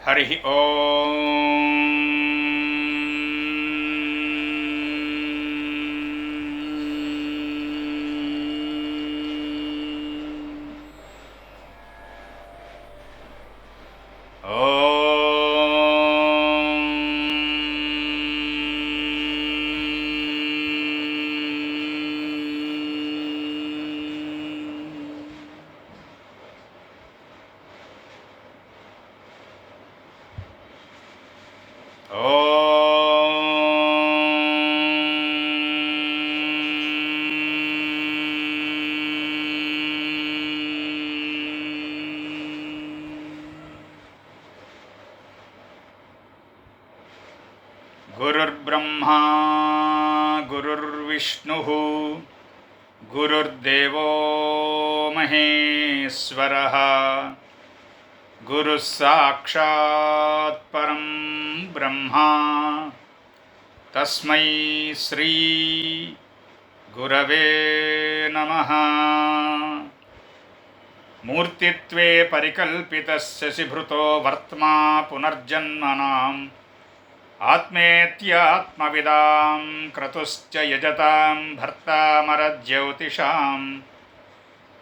హరి ఓం. గురుర్బ్రహ్మా గురుర్విష్ణుః గురుర్దేవో మహేశ్వరః గురుః సాక్షాత్ పరం బ్రహ్మ తస్మై శ్రీ గురవే నమః. మూర్తిత్వే పరికల్పితస్య శిభృతో వర్త్మా పునర్జన్మనాం ఆత్మేత్యాత్మవిదాం క్రతుశ్చ యజతాం భర్తామరజ్యోతిషాం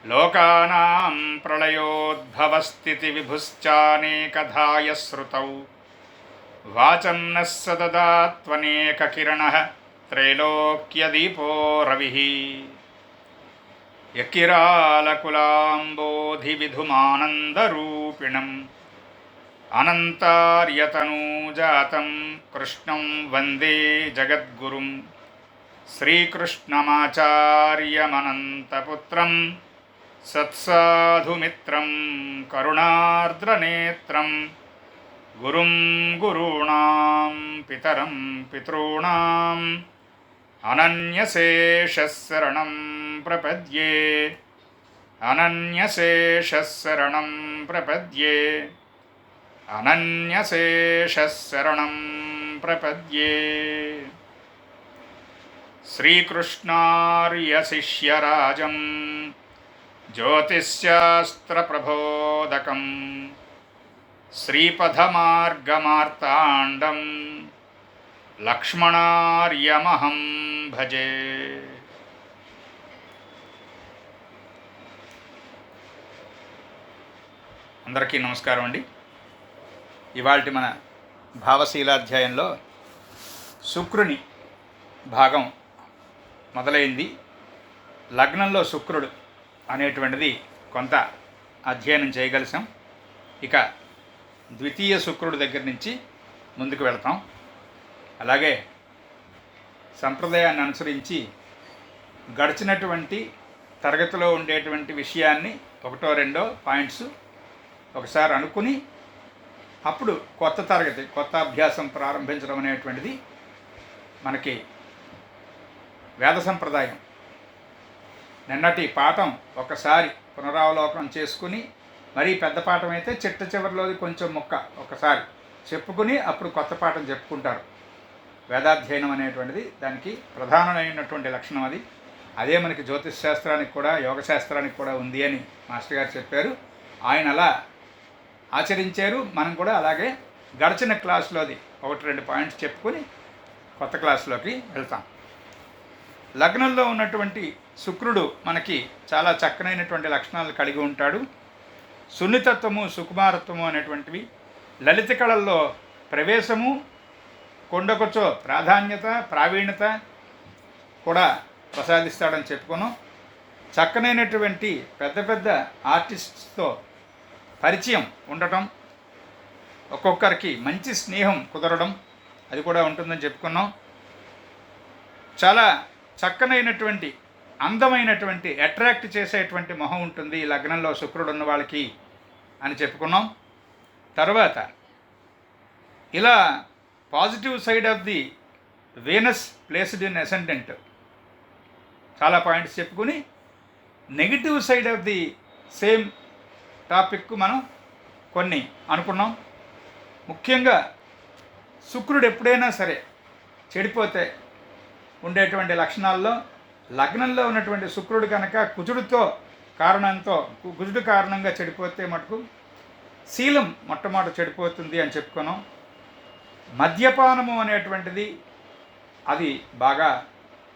లోకానాం ప్రళయోద్భవస్థితి విభుశ్చానేకధాయ శ్రుతౌ వాచం నః సదదాత్వనేకకిరణః త్రైలోక్యదీపో రవిః యకిరాలకులాంబోధివిధుమానందరూపిణం అనంతార్యతనూజాతం కృష్ణం వందే జగద్గురుం శ్రీకృష్ణమాచార్యమనంతపుత్రం సత్సాధుమిత్రం కరుణార్ద్రనేత్రం గురుం గురూణాం పితరం పితॄణాం అనన్యశేషశరణం ప్రపద్యే అనన్యశేషశరణం ప్రపద్యే అనన్యశేషశరణం ప్రపద్యే. శ్రీకృష్ణార్యశిష్యరాజం జ్యోతిశ్శాస్త్రప్రబోధకం శ్రీపథమార్గమార్తాండం లక్ష్మణార్యమహం భజే. అందరికీ నమస్కారం అండి. ఇవాల్టి మన భావశీలాధ్యాయంలో శుక్రుని భాగం మొదలైంది. లగ్నంలో శుక్రుడు అనేటువంటిది కొంత అధ్యయనం చేయగలిసాం. ఇక ద్వితీయ శుక్రుడి దగ్గర నుంచి ముందుకు వెళతాం. అలాగే సంప్రదాయాన్ని అనుసరించి గడిచినటువంటి తరగతిలో ఉండేటువంటి విషయాన్ని ఒకటో రెండో పాయింట్స్ ఒకసారి అనుకుని అప్పుడు కొత్త తరగతి కొత్త అభ్యాసం ప్రారంభించడం అనేటువంటిది మనకి వేద సంప్రదాయం. నిన్నటి పాఠం ఒకసారి పునరావలోకనం చేసుకుని, మరీ పెద్ద పాఠం అయితే చిట్ట చివరిలోది కొంచెం ముక్క ఒకసారి చెప్పుకుని అప్పుడు కొత్త పాఠం చెప్పుకుంటారు. వేదాధ్యయనం అనేటువంటిది దానికి ప్రధానమైనటువంటి లక్షణం. అదే మనకి జ్యోతిష్ శాస్త్రానికి కూడా యోగశాస్త్రానికి కూడా ఉంది అని మాస్టర్ గారు చెప్పారు. ఆయన అలా ఆచరించారు. మనం కూడా అలాగే గడిచిన క్లాసులోది ఒకటి రెండు పాయింట్స్ చెప్పుకొని కొత్త క్లాసులోకి వెళ్తాం. లగ్నంలో ఉన్నటువంటి శుక్రుడు మనకి చాలా చక్కనైనటువంటి లక్షణాలు కలిగి ఉంటాడు. సున్నితత్వము సుకుమారత్వము అనేటువంటివి, లలిత కళల్లో ప్రవేశము, కొండకొచ్చో ప్రాధాన్యత ప్రావీణ్యత కూడా ప్రసాదిస్తాడని చెప్పుకున్నాం. చక్కనైనటువంటి పెద్ద పెద్ద ఆర్టిస్ట్స్తో పరిచయం ఉండటం, ఒక్కొక్కరికి మంచి స్నేహం కుదరడం అది కూడా ఉంటుందని చెప్పుకున్నాం. చాలా చక్కనైనటువంటి అందమైనటువంటి అట్రాక్ట్ చేసేటువంటి మొహం ఉంటుంది ఈ లగ్నంలో శుక్రుడు ఉన్న వాళ్ళకి అని చెప్పుకున్నాం. తర్వాత ఇలా positive side of the Venus placed in ascendant చాలా పాయింట్స్ చెప్పుకుని, negative side of the same topic మనం కొన్ని అనుకున్నాం. ముఖ్యంగా శుక్రుడు ఎప్పుడైనా సరే చెడిపోతే ఉండేటువంటి లక్షణాల్లో లగ్నంలో ఉన్నటువంటి శుక్రుడు కనుక కుజుడు కారణంగా చెడిపోతే మటుకు శీలం మొట్టమొదట చెడిపోతుంది అని చెప్పుకున్నాం. మద్యపానము అనేటువంటిది అది బాగా,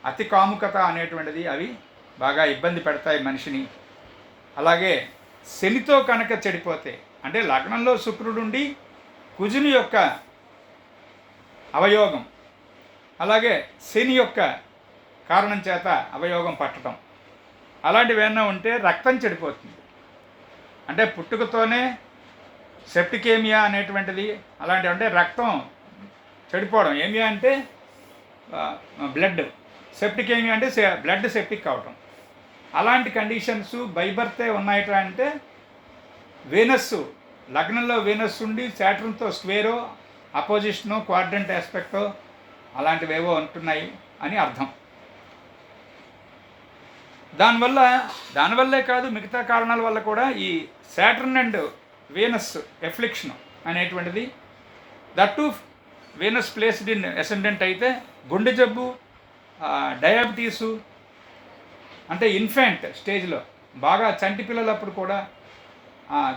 అతి కాముకత అనేటువంటిది అవి బాగా ఇబ్బంది పెడతాయి మనిషిని. అలాగే శనితో కనుక చెడిపోతే, అంటే లగ్నంలో శుక్రుడుండి కుజుని యొక్క అవయోగం, అలాగే శని యొక్క కారణం చేత అవయోగం పట్టడం, అలాంటివి ఏమైనా ఉంటే రక్తం చెడిపోతుంది. అంటే పుట్టుకతోనే సెప్టికేమియా అనేటువంటిది అలాంటివి, అంటే రక్తం చెడిపోవడం. ఏమియా అంటే బ్లడ్, సెప్టికేమియా అంటే బ్లడ్ సెప్టిక్ అవటం. అలాంటి కండిషన్స్ బైబర్తే ఉన్నాయట. అంటే వీనస్, లగ్నంలో వీనస్ ఉండి శాటర్న్తో స్క్వేరో, అపోజిషనో, క్వాడ్రంట్ ఆస్పెక్టో అలాంటివేవో ఉంటున్నాయి అని అర్థం. దానివల్లే కాదు, మిగతా కారణాల వల్ల కూడా ఈ శాటర్న్ అండ్ వీనస్ ఎఫ్లిక్షన్ అనేటువంటిది, that to Venus placed in ascendant అయితే గుండె జబ్బు, డయాబెటీసు, అంటే ఇన్ఫెంట్ స్టేజ్లో బాగా చంటి పిల్లలప్పుడు కూడా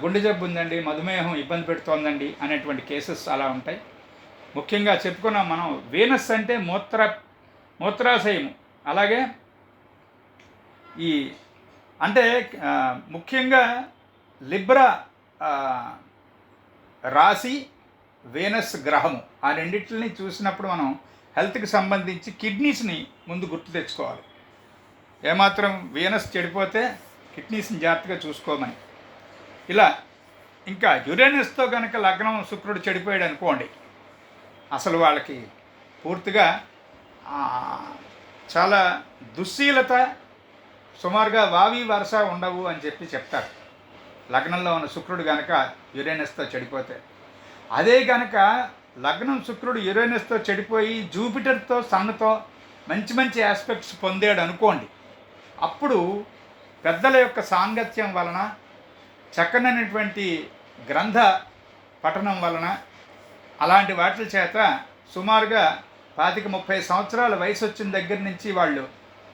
గుండె జబ్బు ఉందండి, మధుమేహం ఇబ్బంది పెడుతోందండి అనేటువంటి కేసెస్ అలా ఉంటాయి. ముఖ్యంగా చెప్పుకున్నాం మనం, వీనస్ అంటే మూత్రాశయము. అలాగే ఈ అంటే ముఖ్యంగా లిబ్రా రాశి, వీనస్ గ్రహము, ఆ రెండింటిని చూసినప్పుడు మనం హెల్త్కి సంబంధించి కిడ్నీస్ని ముందు గుర్తు తెచ్చుకోవాలి. ఏమాత్రం వీనస్ చెడిపోతే కిడ్నీస్ని జాగ్రత్తగా చూసుకోమని. ఇలా ఇంకా యురేనస్తో కనుక లగ్నం శుక్రుడు చెడిపోయాడు అనుకోండి, అసలు వాళ్ళకి పూర్తిగా చాలా దుశ్శీలత, సుమారుగా వావి వరస ఉండవు అని చెప్తారు. లగ్నంలో ఉన్న శుక్రుడు కనుక యురేనస్తో చెడిపోతే. అదే కనుక లగ్నం శుక్రుడు యురేనస్తో చెడిపోయి జూపిటర్తో, సన్నుతో మంచి మంచి ఆస్పెక్ట్స్ పొందాడు అనుకోండి, అప్పుడు పెద్దల యొక్క సాంగత్యం వలన, చక్కనైనటువంటి గ్రంథ పఠనం వలన, అలాంటి వాటి చేత సుమారుగా 25-30 సంవత్సరాల వయసు వచ్చిన దగ్గర నుంచి వాళ్ళు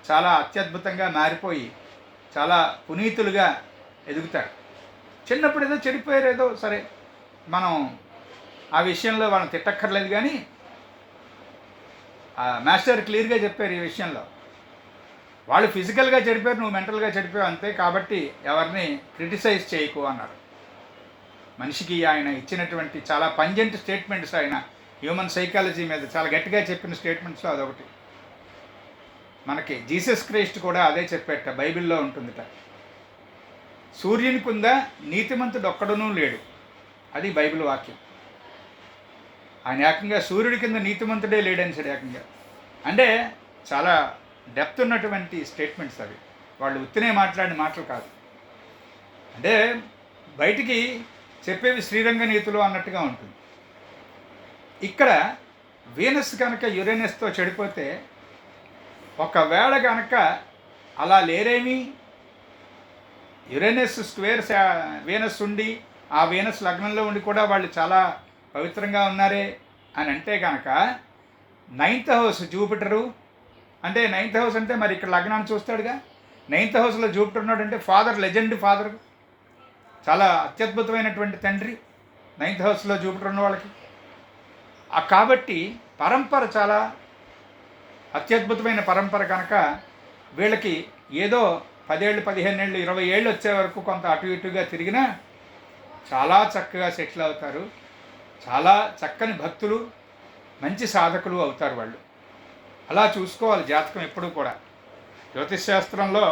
చాలా అత్యద్భుతంగా మారిపోయి చాలా పునీతులుగా ఎదుగుతారు. చిన్నప్పుడు ఏదో చెడిపోయారు, ఏదో సరే, మనం ఆ విషయంలో వాళ్ళని తిట్టక్కర్లేదు. కానీ మాస్టర్ క్లియర్గా చెప్పారు ఈ విషయంలో, వాళ్ళు ఫిజికల్గా చెడిపోయారు, నువ్వు మెంటల్గా చెడిపోయావు అంతే, కాబట్టి ఎవరిని క్రిటిసైజ్ చేయకు అన్నారు. మనిషికి ఆయన ఇచ్చినటువంటి చాలా పంజెంట్ స్టేట్మెంట్స్, ఆయన హ్యూమన్ సైకాలజీ మీద చాలా గట్టిగా చెప్పిన స్టేట్మెంట్స్లో అదొకటి. మనకి జీసస్ క్రైస్ట్ కూడా అదే చెప్పేట, బైబిల్లో ఉంటుందిట. సూర్యుని కింద నీతిమంతుడు ఒక్కడునూ లేడు, అది బైబిల్ వాక్యం. ఆయన ఏకంగా సూర్యుడి కింద నీతిమంతుడే లేడని సరే ఏకంగా. అంటే చాలా డెప్త్ ఉన్నటువంటి స్టేట్మెంట్స్ అవి, వాళ్ళు ఉత్తినే మాట్లాడిన మాటలు కాదు. అంటే బయటికి చెప్పేవి శ్రీరంగ నీతులు అన్నట్టుగా ఉంటుంది. ఇక్కడ వీనస్ కనుక యురేనస్తో చెడిపోతే, ఒకవేళ కనుక అలా లేరేమి, యురేనస్ స్క్వేర్ వీనస్ ఉండి, ఆ వీనస్ లగ్నంలో ఉండి కూడా వాళ్ళు చాలా పవిత్రంగా ఉన్నారే అని అంటే కనుక, 9th హౌస్ జూపిటరు, అంటే 9th హౌస్ అంటే మరి ఇక్కడ లగ్నాన్ని చూస్తాడుగా, 9th హౌస్లో జూపిటర్ ఉన్నాడంటే ఫాదర్, లెజెండ్ ఫాదర్, చాలా అత్యద్భుతమైనటువంటి తండ్రి 9th హౌస్లో జూపిటర్ ఉన్న వాళ్ళకి. కాబట్టి పరంపర చాలా అత్యద్భుతమైన పరంపర కనుక వీళ్ళకి ఏదో 10 ఏళ్ళు, 15 ఏళ్ళు, 20 ఏళ్ళు వచ్చే వరకు కొంత అటు ఇటుగా తిరిగినా చాలా చక్కగా సెటిల్ అవుతారు. చాలా చక్కని భక్తులు, మంచి సాధకులు అవుతారు వాళ్ళు. అలా చూసుకోవాలి జాతకం ఎప్పుడూ కూడా. జ్యోతిష్ శాస్త్రంలో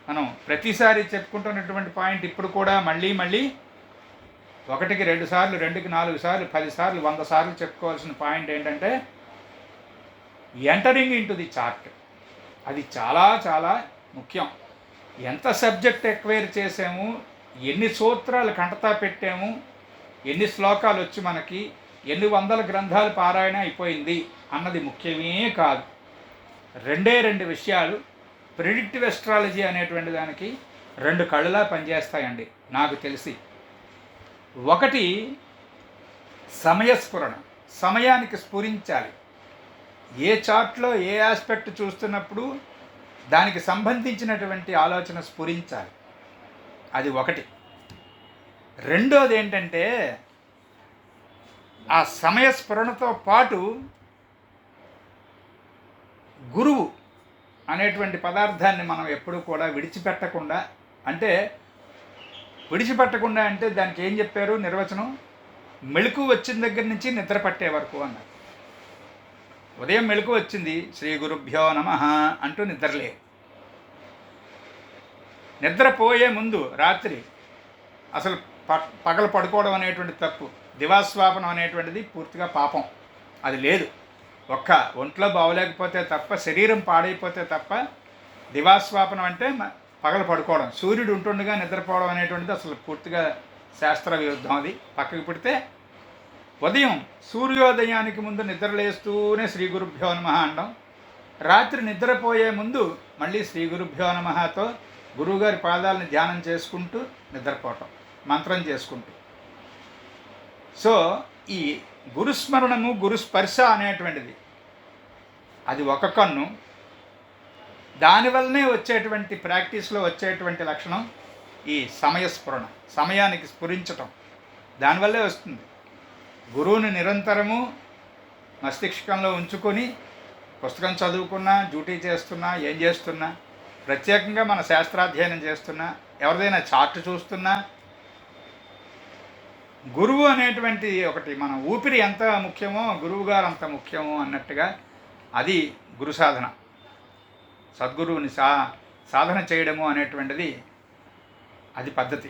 మనం ప్రతిసారి చెప్పుకుంటున్నటువంటి పాయింట్ ఇప్పుడు కూడా మళ్ళీ 1కి 2 సార్లు, 2కి 4 సార్లు, 10 సార్లు, 100 సార్లు చెప్పుకోవాల్సిన పాయింట్ ఏంటంటే, ఎంటరింగ్ ఇంటు ది చార్ట్. అది చాలా చాలా ముఖ్యం. ఎంత సబ్జెక్ట్ ఎక్వైర్ చేసాము, ఎన్ని సూత్రాలు కంటతా పెట్టాము, ఎన్ని శ్లోకాలు వచ్చి మనకి, ఎన్ని వందల గ్రంథాలు పారాయణ అయిపోయింది అన్నది ముఖ్యమే కాదు. 2 విషయాలు ప్రిడిక్టివ్ ఎస్ట్రాలజీ అనేటువంటి దానికి 2 కళ్ళలా పనిచేస్తాయండి నాకు తెలిసి. ఒకటి సమయస్ఫురణ, సమయానికి స్ఫురించాలి. ఏ చార్ట్లో ఏ ఆస్పెక్ట్ చూస్తున్నప్పుడు దానికి సంబంధించినటువంటి ఆలోచన స్ఫురించాలి, అది ఒకటి. రెండోది ఏంటంటే ఆ సమయస్ఫురణతో పాటు గురువు అనేటువంటి పదార్థాన్ని మనం ఎప్పుడూ కూడా విడిచిపెట్టకుండా, అంటే విడిచిపెట్టకుండా అంటే దానికి ఏం చెప్పారు నిర్వచనం? మెళుకు వచ్చిన దగ్గర నుంచి నిద్ర పట్టే వరకు అన్నారు. ఉదయం మెళుకు వచ్చింది, శ్రీ గురుభ్యో నమః అంటూ నిద్రలే. నిద్రపోయే ముందు రాత్రి అసలు పగలు పడుకోవడం అనేటువంటి తప్పు. దివాస్వాపనం అనేటువంటిది పూర్తిగా పాపం, అది లేదు. ఒక్క ఒంట్లో బాగోలేకపోతే తప్ప, శరీరం పాడైపోతే తప్ప దివాస్వాపనం అంటే పగలు పడుకోవడం. సూర్యుడు ఉంటుండగా నిద్రపోవడం అనేటువంటిది అసలు పూర్తిగా శాస్త్ర విరుద్ధం. అది పక్కకి పుడితే ఉదయం సూర్యోదయానికి ముందు నిద్రలేస్తూనే శ్రీ గురుభ్యో నమః అనడం, రాత్రి నిద్రపోయే ముందు మళ్ళీ శ్రీ గురుభ్యో నమఃతో గురువుగారి పాదాలను ధ్యానం చేసుకుంటూ నిద్రపోవటం, మంత్రం చేసుకుంటూ. సో ఈ గురుస్మరణము, గురుస్పర్శ అనేటువంటిది అది ఒక కన్ను. దానివల్లనే వచ్చేటువంటి ప్రాక్టీస్లో వచ్చేటువంటి లక్షణం ఈ సమయస్ఫురణ, సమయానికి స్ఫురించటం, దానివల్లే వస్తుంది. గురువుని నిరంతరము మస్తిష్కంలో ఉంచుకొని పుస్తకం చదువుకున్నా, డ్యూటీ చేస్తున్నా, ఏం చేస్తున్నా, ప్రత్యేకంగా మన శాస్త్రాధ్యయనం చేస్తున్నా, ఎవరిదైనా చార్ట్ చూస్తున్నా, గురువు అనేటువంటి ఒకటి మన ఊపిరి ఎంత ముఖ్యమో గురువుగారు అంత ముఖ్యమో అన్నట్టుగా అది గురు సాధన. సద్గురువుని సాధన చేయడము అనేటువంటిది అది పద్ధతి.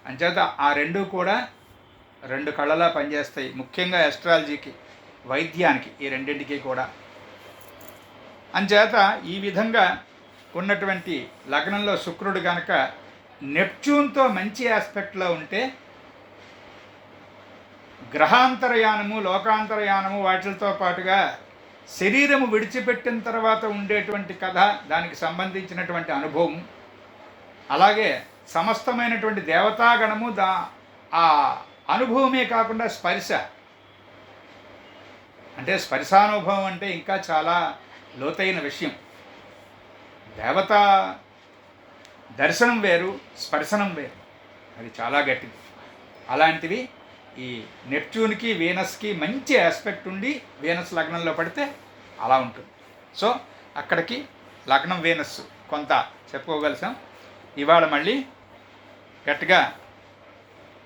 అంచేత ఆ రెండూ కూడా రెండు కళ్ళలా పనిచేస్తాయి, ముఖ్యంగా ఎస్ట్రాలజీకి, వైద్యానికి, ఈ రెండింటికి కూడా. అంచేత ఈ విధంగా ఉన్నటువంటి లగ్నంలో శుక్రుడు కనుక నెప్ట్యూన్తో మంచి ఆస్పెక్ట్లో ఉంటే గ్రహాంతరయానము, లోకాంతరయానము వాటితో పాటుగా శరీరము విడిచిపెట్టిన తర్వాత ఉండేటువంటి కథ, దానికి సంబంధించినటువంటి అనుభవం, అలాగే సమస్తమైనటువంటి దేవతాగణము ఆ అనుభవమే కాకుండా స్పర్శ, అంటే స్పర్శానుభవం అంటే ఇంకా చాలా లోతైన విషయం. దేవతా దర్శనం వేరు, స్పర్శనం వేరు, అది చాలా గట్టిది. అలాంటివి ఈ నెప్ట్యూన్కి, వీనస్కి మంచి ఆస్పెక్ట్ ఉండి వీనస్ లగ్నంలో పడితే అలా ఉంటుంది. సో అక్కడికి లగ్నం వీనస్ కొంత చెప్పుకోగలిసాం. ఇవాళ మళ్ళీ గట్టిగా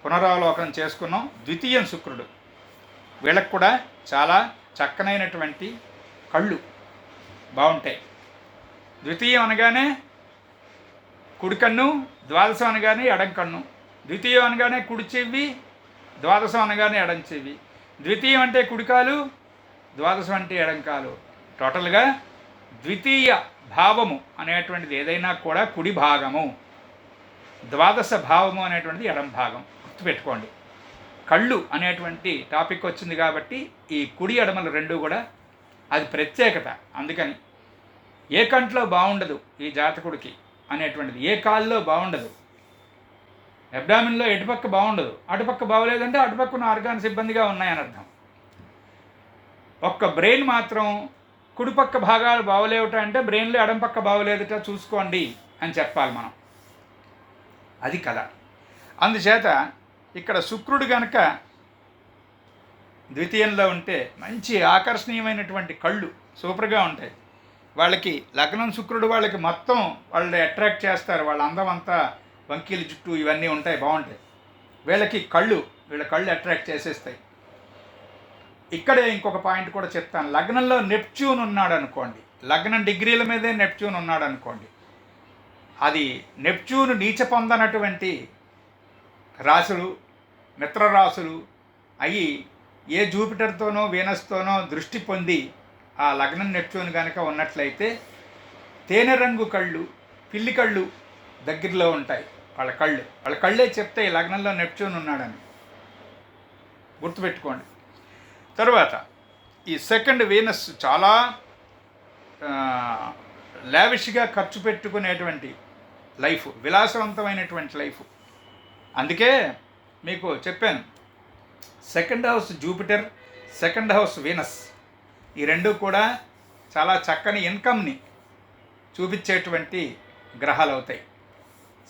పునరావలోకనం చేసుకున్నాం. ద్వితీయం శుక్రుడు, వీళ్ళకు కూడా చాలా చక్కనైనటువంటి కళ్ళు బాగుంటాయి. ద్వితీయం అనగానే కుడి కన్ను, ద్వాదశం అనగానే ఎడం కన్ను, ద్వితీయం అనగానే కుడి చెవి, ద్వాదశం అనగానే ఎడం చెవి. ద్వితీయం అంటే కుడికాలు, ద్వాదశం అంటే ఎడంకాలు. టోటల్గా ద్వితీయ భావము అనేటువంటిది ఏదైనా కూడా కుడి భాగము, ద్వాదశ భావము అనేటువంటిది ఎడం భాగం. గుర్తుపెట్టుకోండి. కళ్ళు అనేటువంటి టాపిక్ వచ్చింది కాబట్టి ఈ కుడి ఎడమలు రెండు కూడా అది ప్రత్యేకత. అందుకని ఏ కంట్లో బాగుండదు ఈ జాతకుడికి అనేటువంటిది, ఏ కాల్లో బాగుండదు, అబ్డామిన్లో ఎటుపక్క బాగుండదు, అటుపక్క బాగోలేదంటే అటుపక్క ఉన్న ఆర్గాన్స్ ఇబ్బందిగా ఉన్నాయని అర్థం. ఒక్క బ్రెయిన్ మాత్రం కుడిపక్క భాగాలు బాగోలేవుట అంటే బ్రెయిన్లో ఎడం పక్క బాగోలేదుట చూసుకోండి అని చెప్పాలి మనం. అది కథ. అందుచేత ఇక్కడ శుక్రుడు కనుక ద్వితీయంలో ఉంటే మంచి ఆకర్షణీయమైనటువంటి కళ్ళు సూపర్గా ఉంటాయి. వాళ్ళకి లగ్నం శుక్రుడు వాళ్ళకి మొత్తం వాళ్ళు అట్రాక్ట్ చేస్తారు. వాళ్ళ అందం అంతా వంకీలు జుట్టు ఇవన్నీ ఉంటాయి, బాగుంటాయి. వీళ్ళ కళ్ళు అట్రాక్ట్ చేసేస్తాయి. ఇక్కడే ఇంకొక పాయింట్ కూడా చెప్తాను. లగ్నంలో నెప్ట్యూన్ ఉన్నాడు అనుకోండి, లగ్నం డిగ్రీల మీదే నెప్ట్యూన్ ఉన్నాడు అనుకోండి, అది నెప్ట్యూన్ నీచ పొందనటువంటి రాశులు, మిత్రరాశులు అయ్యి ఏ జూపిటర్తోనో వీనస్తోనో దృష్టి పొంది ఆ లగ్నం నెప్ట్యూన్ కనుక ఉన్నట్లయితే తేనె రంగు కళ్ళు, పిల్లి కళ్ళు దగ్గరలో ఉంటాయి. వాళ్ళ కళ్ళే చెప్తాయి లగ్నంలో నెప్ట్యూన్ ఉన్నాడని. గుర్తుపెట్టుకోండి. తరువాత ఈ సెకండ్ వీనస్ చాలా లావిష్గా ఖర్చు పెట్టుకునేటువంటి లైఫ్, విలాసవంతమైనటువంటి లైఫ్. అందుకే మీకు చెప్పాను, second house Jupiter, second house Venus, ఈ రెండు కూడా చాలా చక్కని ఇన్కమ్ని చూపించేటువంటి గ్రహాలు అవుతాయి.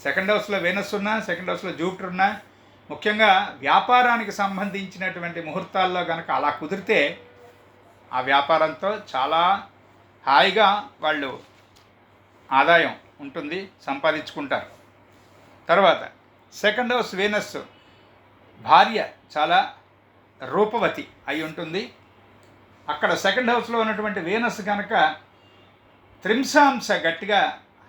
సెకండ్ హౌస్లో వీనస్ ఉన్నా, సెకండ్ హౌస్లో జూపిటర్ ఉన్నా, ముఖ్యంగా వ్యాపారానికి సంబంధించినటువంటి ముహూర్తాల్లో కనుక అలా కుదిరితే ఆ వ్యాపారంతో చాలా హాయిగా వాళ్ళు ఆదాయం ఉంటుంది, సంపాదించుకుంటారు. తర్వాత సెకండ్ హౌస్ వీనస్ భార్య చాలా రూపవతి అయి ఉంటుంది. అక్కడ సెకండ్ హౌస్లో ఉన్నటువంటి వీనస్ కనుక త్రింశాంశ గట్టిగా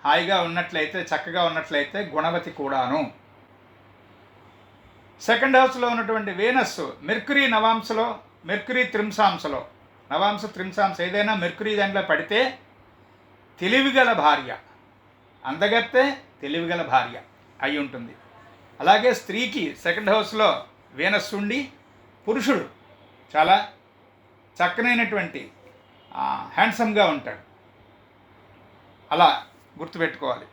హాయిగా ఉన్నట్లయితే, చక్కగా ఉన్నట్లయితే గుణవతి కూడాను. సెకండ్ హౌస్లో ఉన్నటువంటి వీనస్ మెర్క్యూరీ నవాంశలో, మెర్క్యూరీ త్రింశాంశలో, నవాంశ త్రింశాంశ ఏదైనా మెర్క్యూరీ దాంట్లో పడితే తెలివిగల భార్య, అందగత్తే తెలివిగల భార్య అయి ఉంటుంది. అలాగే స్త్రీకి సెకండ్ హౌస్లో వీనస్ ఉండి పురుషుడు చాలా చక్కనైనటువంటి హ్యాండ్సమ్గా ఉంటాడు. అలా గుర్తుపెట్టుకోవాలి.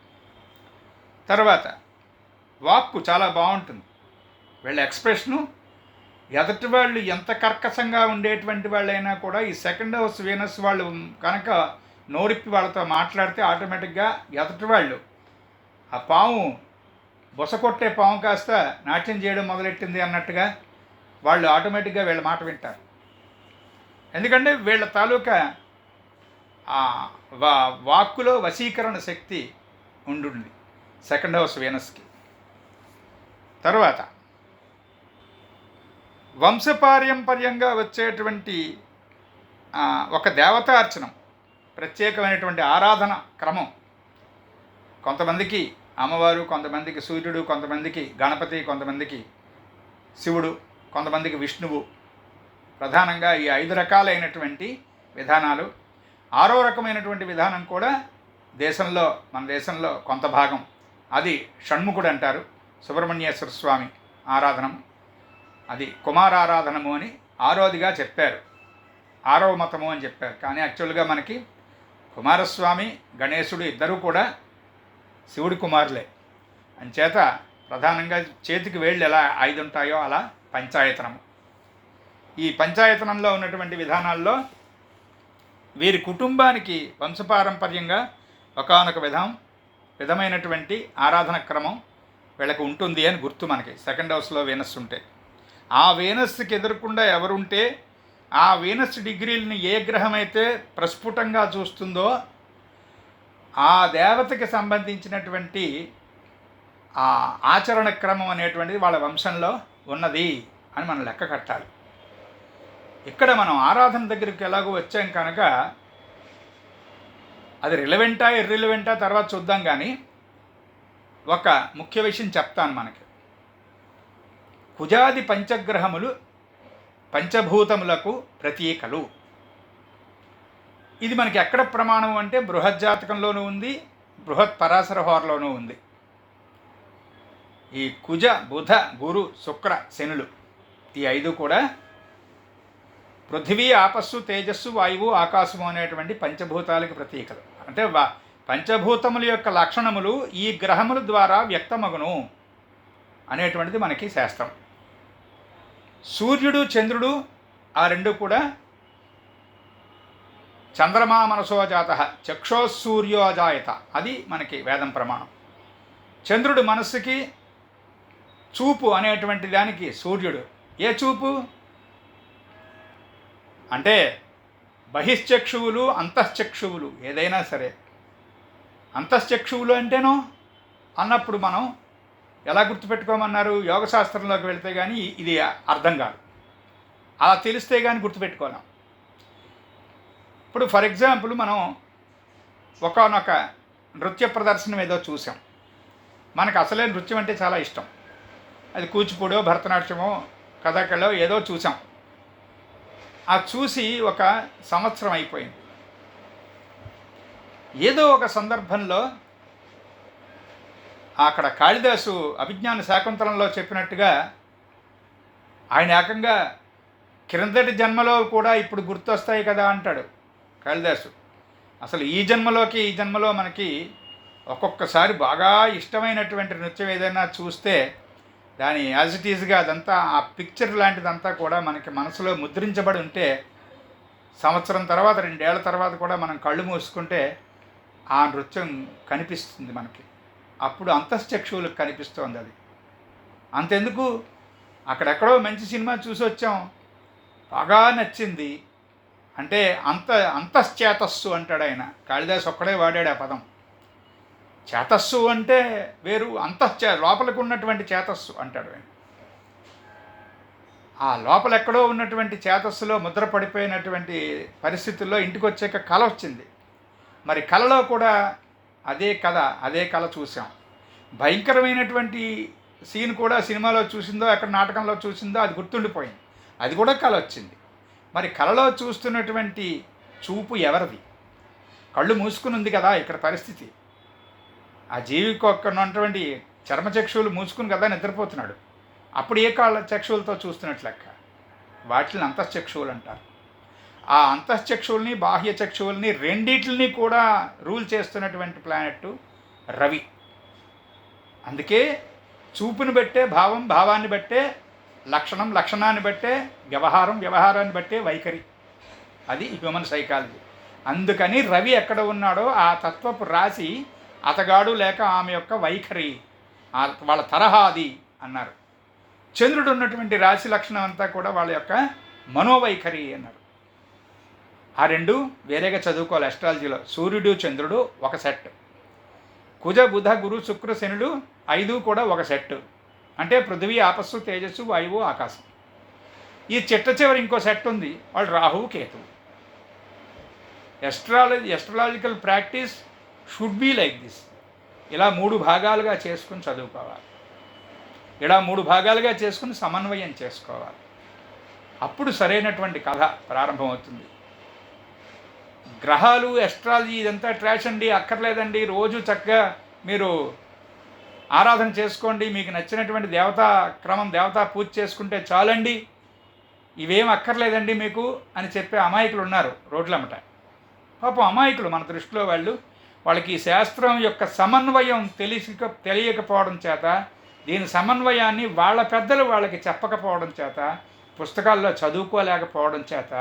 తర్వాత వాక్కు చాలా బాగుంటుంది. వీళ్ళ ఎక్స్ప్రెషను, ఎదుటి వాళ్ళు ఎంత కర్కశంగా ఉండేటువంటి వాళ్ళైనా కూడా ఈ సెకండ్ హౌస్ వీనస్ వాళ్ళు కనుక నోరిప్పి వాళ్ళతో మాట్లాడితే ఆటోమేటిక్గా ఎదుటి వాళ్ళు ఆ పాము బుస కొట్టే పాము కాస్త నాట్యం చేయడం మొదలెట్టింది అన్నట్టుగా వాళ్ళు ఆటోమేటిక్గా వీళ్ళ మాట వింటారు. ఎందుకంటే వీళ్ళ తాలూకా వాక్కులో వశీకరణ శక్తి ఉండుంది సెకండ్ హౌస్ వీనస్కి. తర్వాత వంశపారంపర్యంగా వచ్చేటువంటి ఒక దేవతార్చనం, ప్రత్యేకమైనటువంటి ఆరాధన క్రమం. కొంతమందికి అమ్మవారు, కొంతమందికి సూర్యుడు, కొంతమందికి గణపతి, కొంతమందికి శివుడు, కొంతమందికి విష్ణువు. ప్రధానంగా ఈ 5 రకాలైనటువంటి విధానాలు. 6వ రకమైనటువంటి విధానం కూడా మన దేశంలో కొంత భాగం, అది షణ్ముఖుడు అంటారు, సుబ్రహ్మణ్యేశ్వర స్వామి ఆరాధనం. అది కుమారారాధనము అని 6వదిగా చెప్పారు, 6వ మతము అని చెప్పారు. కానీ యాక్చువల్గా మనకి కుమారస్వామి, గణేశుడు ఇద్దరూ కూడా శివుడి కుమారులే. అంచేత ప్రధానంగా చేతికి వేళ్ళు ఎలా 5 ఉంటాయో అలా పంచాయతనము. ఈ పంచాయతనంలో ఉన్నటువంటి విధానాల్లో వీరి కుటుంబానికి వంశపారంపర్యంగా ఒకానొక విధమైనటువంటి ఆరాధన క్రమం వీళ్ళకు ఉంటుంది అని గుర్తు మనకి. సెకండ్ హౌస్లో వీనస్ ఉంటే, ఆ వీనస్కి ఎదురకుండా ఎవరుంటే ఆ వీనస్ డిగ్రీలని ఏ గ్రహం అయితే ప్రస్ఫుటంగా చూస్తుందో ఆ దేవతకి సంబంధించినటువంటి ఆ ఆచరణ క్రమం అనేటువంటిది వాళ్ళ వంశంలో ఉన్నది అని మనం లెక్క కట్టాలి. ఇక్కడ మనం ఆరాధన దగ్గరికి ఎలాగో వచ్చాం కనుక అది రిలవెంటా ఇర్రిలవెంటా తర్వాత చూద్దాం. కానీ ఒక ముఖ్య విషయం చెప్తాను. మనకి కుజాది పంచగ్రహములు పంచభూతములకు ప్రతీకలు. ఇది మనకి ఎక్కడ ప్రమాణం అంటే బృహజ్జాతకంలోనూ ఉంది, బృహత్ పరాశర హోరలోనూ ఉంది. ఈ కుజ, బుధ, గురు, శుక్ర, శనులు ఈ 5 కూడా పృథివీ, ఆపస్సు, తేజస్సు, వాయువు, ఆకాశము అనేటువంటి పంచభూతాలకు ప్రతీకలు. అంటే పంచభూతముల యొక్క లక్షణములు ఈ గ్రహముల ద్వారా వ్యక్తమగును అనేటువంటిది మనకి శాస్త్రం. సూర్యుడు, చంద్రుడు ఆ 2 కూడా చంద్రమా మనసోజాత చక్షోసూర్యోజాయత, అది మనకి వేదం ప్రమాణం. చంద్రుడు మనస్సుకి చూపు అనేటువంటి దానికి సూర్యుడు. ఏ చూపు అంటే బహిశ్చక్షువులు, అంతశ్చక్షువులు ఏదైనా సరే. అంతశ్చక్షువులు అంటేనో అన్నప్పుడు మనం ఎలా గుర్తుపెట్టుకోమన్నారు? యోగశాస్త్రంలోకి వెళితే కానీ ఇది అర్థం కాదు, అలా తెలిస్తే కానీ గుర్తుపెట్టుకోలేం. ఇప్పుడు ఫర్ ఎగ్జాంపుల్ మనం ఒకనొక నృత్య ప్రదర్శనం ఏదో చూసాం. మనకు అసలే నృత్యం అంటే చాలా ఇష్టం. అది కూచిపూడో, భరతనాట్యమో, కథకళో ఏదో చూసాం. ఆ చూసి ఒక సంవత్సరం అయిపోయింది. ఏదో ఒక సందర్భంలో అక్కడ కాళిదాసు అభిజ్ఞాన శాకుంతలంలో చెప్పినట్టుగా ఆయన ఏకంగా క్రిందటి జన్మలో కూడా ఇప్పుడు గుర్తొస్తాయి కదా అంటాడు కాళిదాసు. అసలు ఈ జన్మలో మనకి ఒక్కొక్కసారి బాగా ఇష్టమైనటువంటి నృత్యం ఏదైనా చూస్తే దాని యాజ్ ఇట్ ఈజ్గా అదంతా ఆ పిక్చర్ లాంటిదంతా కూడా మనకి మనసులో ముద్రించబడి ఉంటే సంవత్సరం తర్వాత, 2 ఏళ్ల తర్వాత కూడా మనం కళ్ళు మూసుకుంటే ఆ నృత్యం కనిపిస్తుంది మనకి. అప్పుడు అంతశ్చక్షువులకు కనిపిస్తోంది అది. అంతెందుకు, అక్కడెక్కడో మంచి సినిమా చూసి వచ్చాం, బాగా నచ్చింది అంటే అంతశ్చేతస్సు అంటాడు ఆయన. కాళిదాసు ఒక్కడే వాడాడు ఆ పదం. చేతస్సు అంటే వేరు, లోపలికి ఉన్నటువంటి చేతస్సు అంటాడు ఆయన. ఆ లోపల ఎక్కడో ఉన్నటువంటి చేతస్సులో ముద్ర పడిపోయినటువంటి పరిస్థితుల్లో ఇంటికి వచ్చాక కళ వచ్చింది. మరి కళలో కూడా అదే కళ చూసాం. భయంకరమైనటువంటి సీన్ కూడా సినిమాలో చూసిందో ఎక్కడ నాటకంలో చూసిందో అది గుర్తుండిపోయింది, అది కూడా కళ వచ్చింది. మరి కళలో చూస్తున్నటువంటి చూపు ఎవరిది? కళ్ళు మూసుకుని ఉంది కదా ఇక్కడ పరిస్థితి. ఆ జీవికి ఉన్నటువంటి చర్మచక్షువులు మూసుకుని కదా నిద్రపోతున్నాడు. అప్పుడు ఏ కాళ్ళ చక్షువులతో చూస్తున్నట్లు లెక్క. వాటిని అంతశ్చక్షువులు అంటారు. ఆ అంతశ్చక్షువుల్ని బాహ్య చక్షువుల్ని రెండిటిని కూడా రూల్ చేస్తున్నటువంటి ప్లానెట్ రవి. అందుకే చూపుని బట్టే భావం, భావాన్ని బట్టే లక్షణం, లక్షణాన్ని బట్టే వ్యవహారం, వ్యవహారాన్ని బట్టే వైఖరి. అది హ్యూమన్ సైకాలజీ. అందుకని రవి ఎక్కడ ఉన్నాడో ఆ తత్వపు రాశి అతగాడు లేక ఆమె యొక్క వైఖరి, వాళ్ళ తరహా అది అన్నారు. చంద్రుడు ఉన్నటువంటి రాశి లక్షణం అంతా కూడా వాళ్ళ యొక్క మనోవైఖరి అన్నారు. ఆ రెండు వేరేగా చదువుకోవాలి అస్ట్రాలజీలో. సూర్యుడు చంద్రుడు ఒక సెట్, కుజ బుధ గురు శుక్ర శనుడు 5 కూడా ఒక సెట్. అంటే పృథివీ, ఆపస్సు, తేజస్సు, వాయువు, ఆకాశం. ఈ చివరి ఇంకో సెట్ ఉంది, వాళ్ళు రాహువు, కేతువు. Astrological practice should be like this. ఇలా 3 భాగాలుగా చేసుకుని చదువుకోవాలి. ఇలా 3 భాగాలుగా చేసుకుని సమన్వయం చేసుకోవాలి. అప్పుడు సరైనటువంటి కథ ప్రారంభమవుతుంది. గ్రహాలు, ఎస్ట్రాలజీ ఇదంతా ట్రాష్ అండి, అక్కర్లేదండి, రోజు చక్కగా మీరు ఆరాధన చేసుకోండి, మీకు నచ్చినటువంటి దేవతా క్రమం, దేవతా పూజ చేసుకుంటే చాలండి, ఇవేం అక్కర్లేదండి మీకు అని చెప్పే అమాయకులు ఉన్నారు రోడ్లమ్మట. పాపం అమాయకులు మన దృష్టిలో వాళ్ళకి ఈ శాస్త్రం యొక్క సమన్వయం తెలియకపోవడం చేత, దీని సమన్వయాన్ని వాళ్ళ పెద్దలు వాళ్ళకి చెప్పకపోవడం చేత, పుస్తకాల్లో చదువుకోలేకపోవడం చేత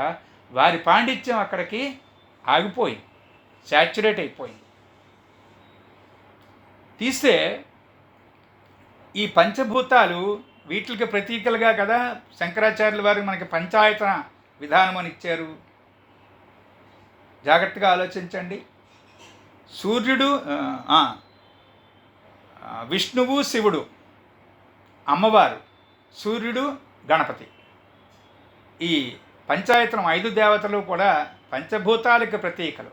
వారి పాండిత్యం అక్కడికి ఆగిపోయింది, శాచ్యురేట్ అయిపోయింది. తీస్తే ఈ పంచభూతాలు వీటికి ప్రతీకలుగా కదా శంకరాచార్యుల వారు మనకి పంచాయతన విధానం అని ఇచ్చారు. జాగ్రత్తగా ఆలోచించండి. సూర్యుడు, విష్ణువు శివుడు అమ్మవారు, సూర్యుడు గణపతి. ఈ పంచాయతనం 5 దేవతలు కూడా పంచభూతాలకు ప్రతీకలు.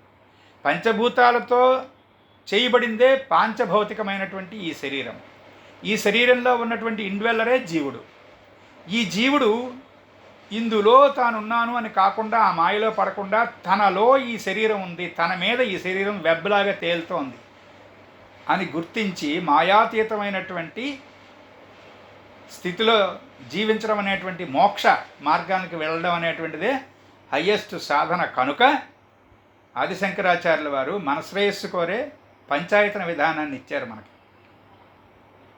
పంచభూతాలతో చేయబడిందే పాంచభౌతికమైనటువంటి ఈ శరీరం. ఈ శరీరంలో ఉన్నటువంటి ఇండ్వెల్లరే జీవుడు. ఈ జీవుడు ఇందులో తానున్నాను అని కాకుండా, ఆ మాయలో పడకుండా తనలో ఈ శరీరం ఉంది, తన మీద ఈ శరీరం వెబ్లాగా తేలుతోంది అని గుర్తించి మాయాతీతమైనటువంటి స్థితిలో జీవించడం అనేటువంటి మోక్ష మార్గానికి వెళ్ళడం అనేటువంటిదే హయ్యెస్ట్ సాధన. కనుక ఆదిశంకరాచార్యుల వారు మన శ్రేయస్సు కోరే పంచాయతన విధానాన్ని ఇచ్చారు మనకి.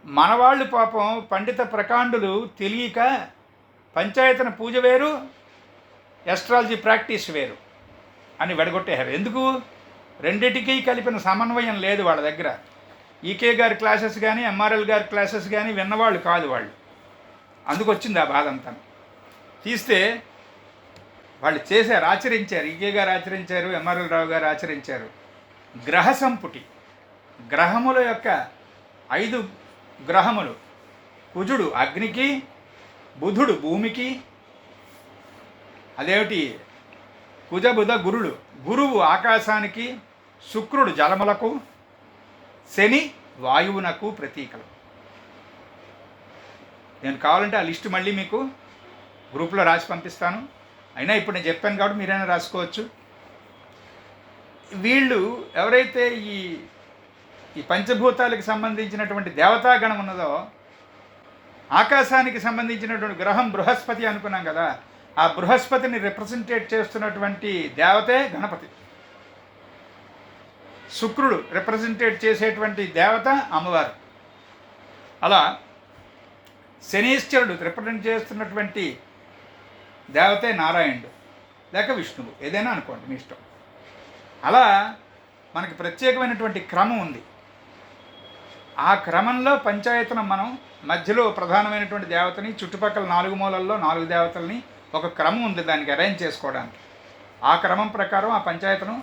మనవాళ్ళు పాపం పండిత ప్రకాండులు తెలియక పంచాయతన పూజ వేరు, ఎస్ట్రాలజీ ప్రాక్టీస్ వేరు అని వెడగొట్టేశారు. ఎందుకు? రెండిటికీ కలిపిన సమన్వయం లేదు వాళ్ళ దగ్గర. ఈకే గారి క్లాసెస్ కానీ, ఎంఆర్ఎల్ గారి క్లాసెస్ కానీ విన్నవాళ్ళు కాదు వాళ్ళు. అందుకు వచ్చింది ఆ బాధ అంతా. తీస్తే వాళ్ళు చేశారు, ఆచరించారు. ఈకే గారు ఆచరించారు, ఎంఆర్ఎల్ రావు గారు ఆచరించారు. గ్రహ సంపుటి, గ్రహముల యొక్క 5 గ్రహములు, కుజుడు అగ్నికి, బుధుడు భూమికి, అదేమిటి కుజ బుధ గురుడు, గురువు ఆకాశానికి, శుక్రుడు జలములకు, శని వాయువునకు ప్రతీకలు. నేను కావాలంటే ఆ లిస్టు మళ్ళీ మీకు గ్రూప్లో రాసి పంపిస్తాను. అయినా ఇప్పుడు నేను చెప్పాను కాబట్టి మీరైనా రాసుకోవచ్చు. వీళ్ళు ఎవరైతే ఈ పంచభూతాలకు సంబంధించినటువంటి దేవతాగణం ఉన్నదో, ఆకాశానికి సంబంధించినటువంటి గ్రహం బృహస్పతి అనుకున్నాం కదా, ఆ బృహస్పతిని రిప్రజెంటేట్ చేస్తున్నటువంటి దేవతే గణపతి. శుక్రుడు రిప్రజెంటేట్ చేసేటువంటి దేవత అమ్మవారు. అలా శనీశ్వరుడు రిప్రజెంట్ చేస్తున్నటువంటి దేవతే నారాయణుడు లేక విష్ణువు, ఏదైనా అనుకోండి మీ ఇష్టం. అలా మనకి ప్రత్యేకమైనటువంటి క్రమం ఉంది. ఆ క్రమంలో పంచాయతనం మనం మధ్యలో ప్రధానమైనటువంటి దేవతని, చుట్టుపక్కల 4 మూలల్లో 4 దేవతల్ని ఒక క్రమం ఉంది దానికి అరేంజ్ చేసుకోవడానికి. ఆ క్రమం ప్రకారం ఆ పంచాయతనం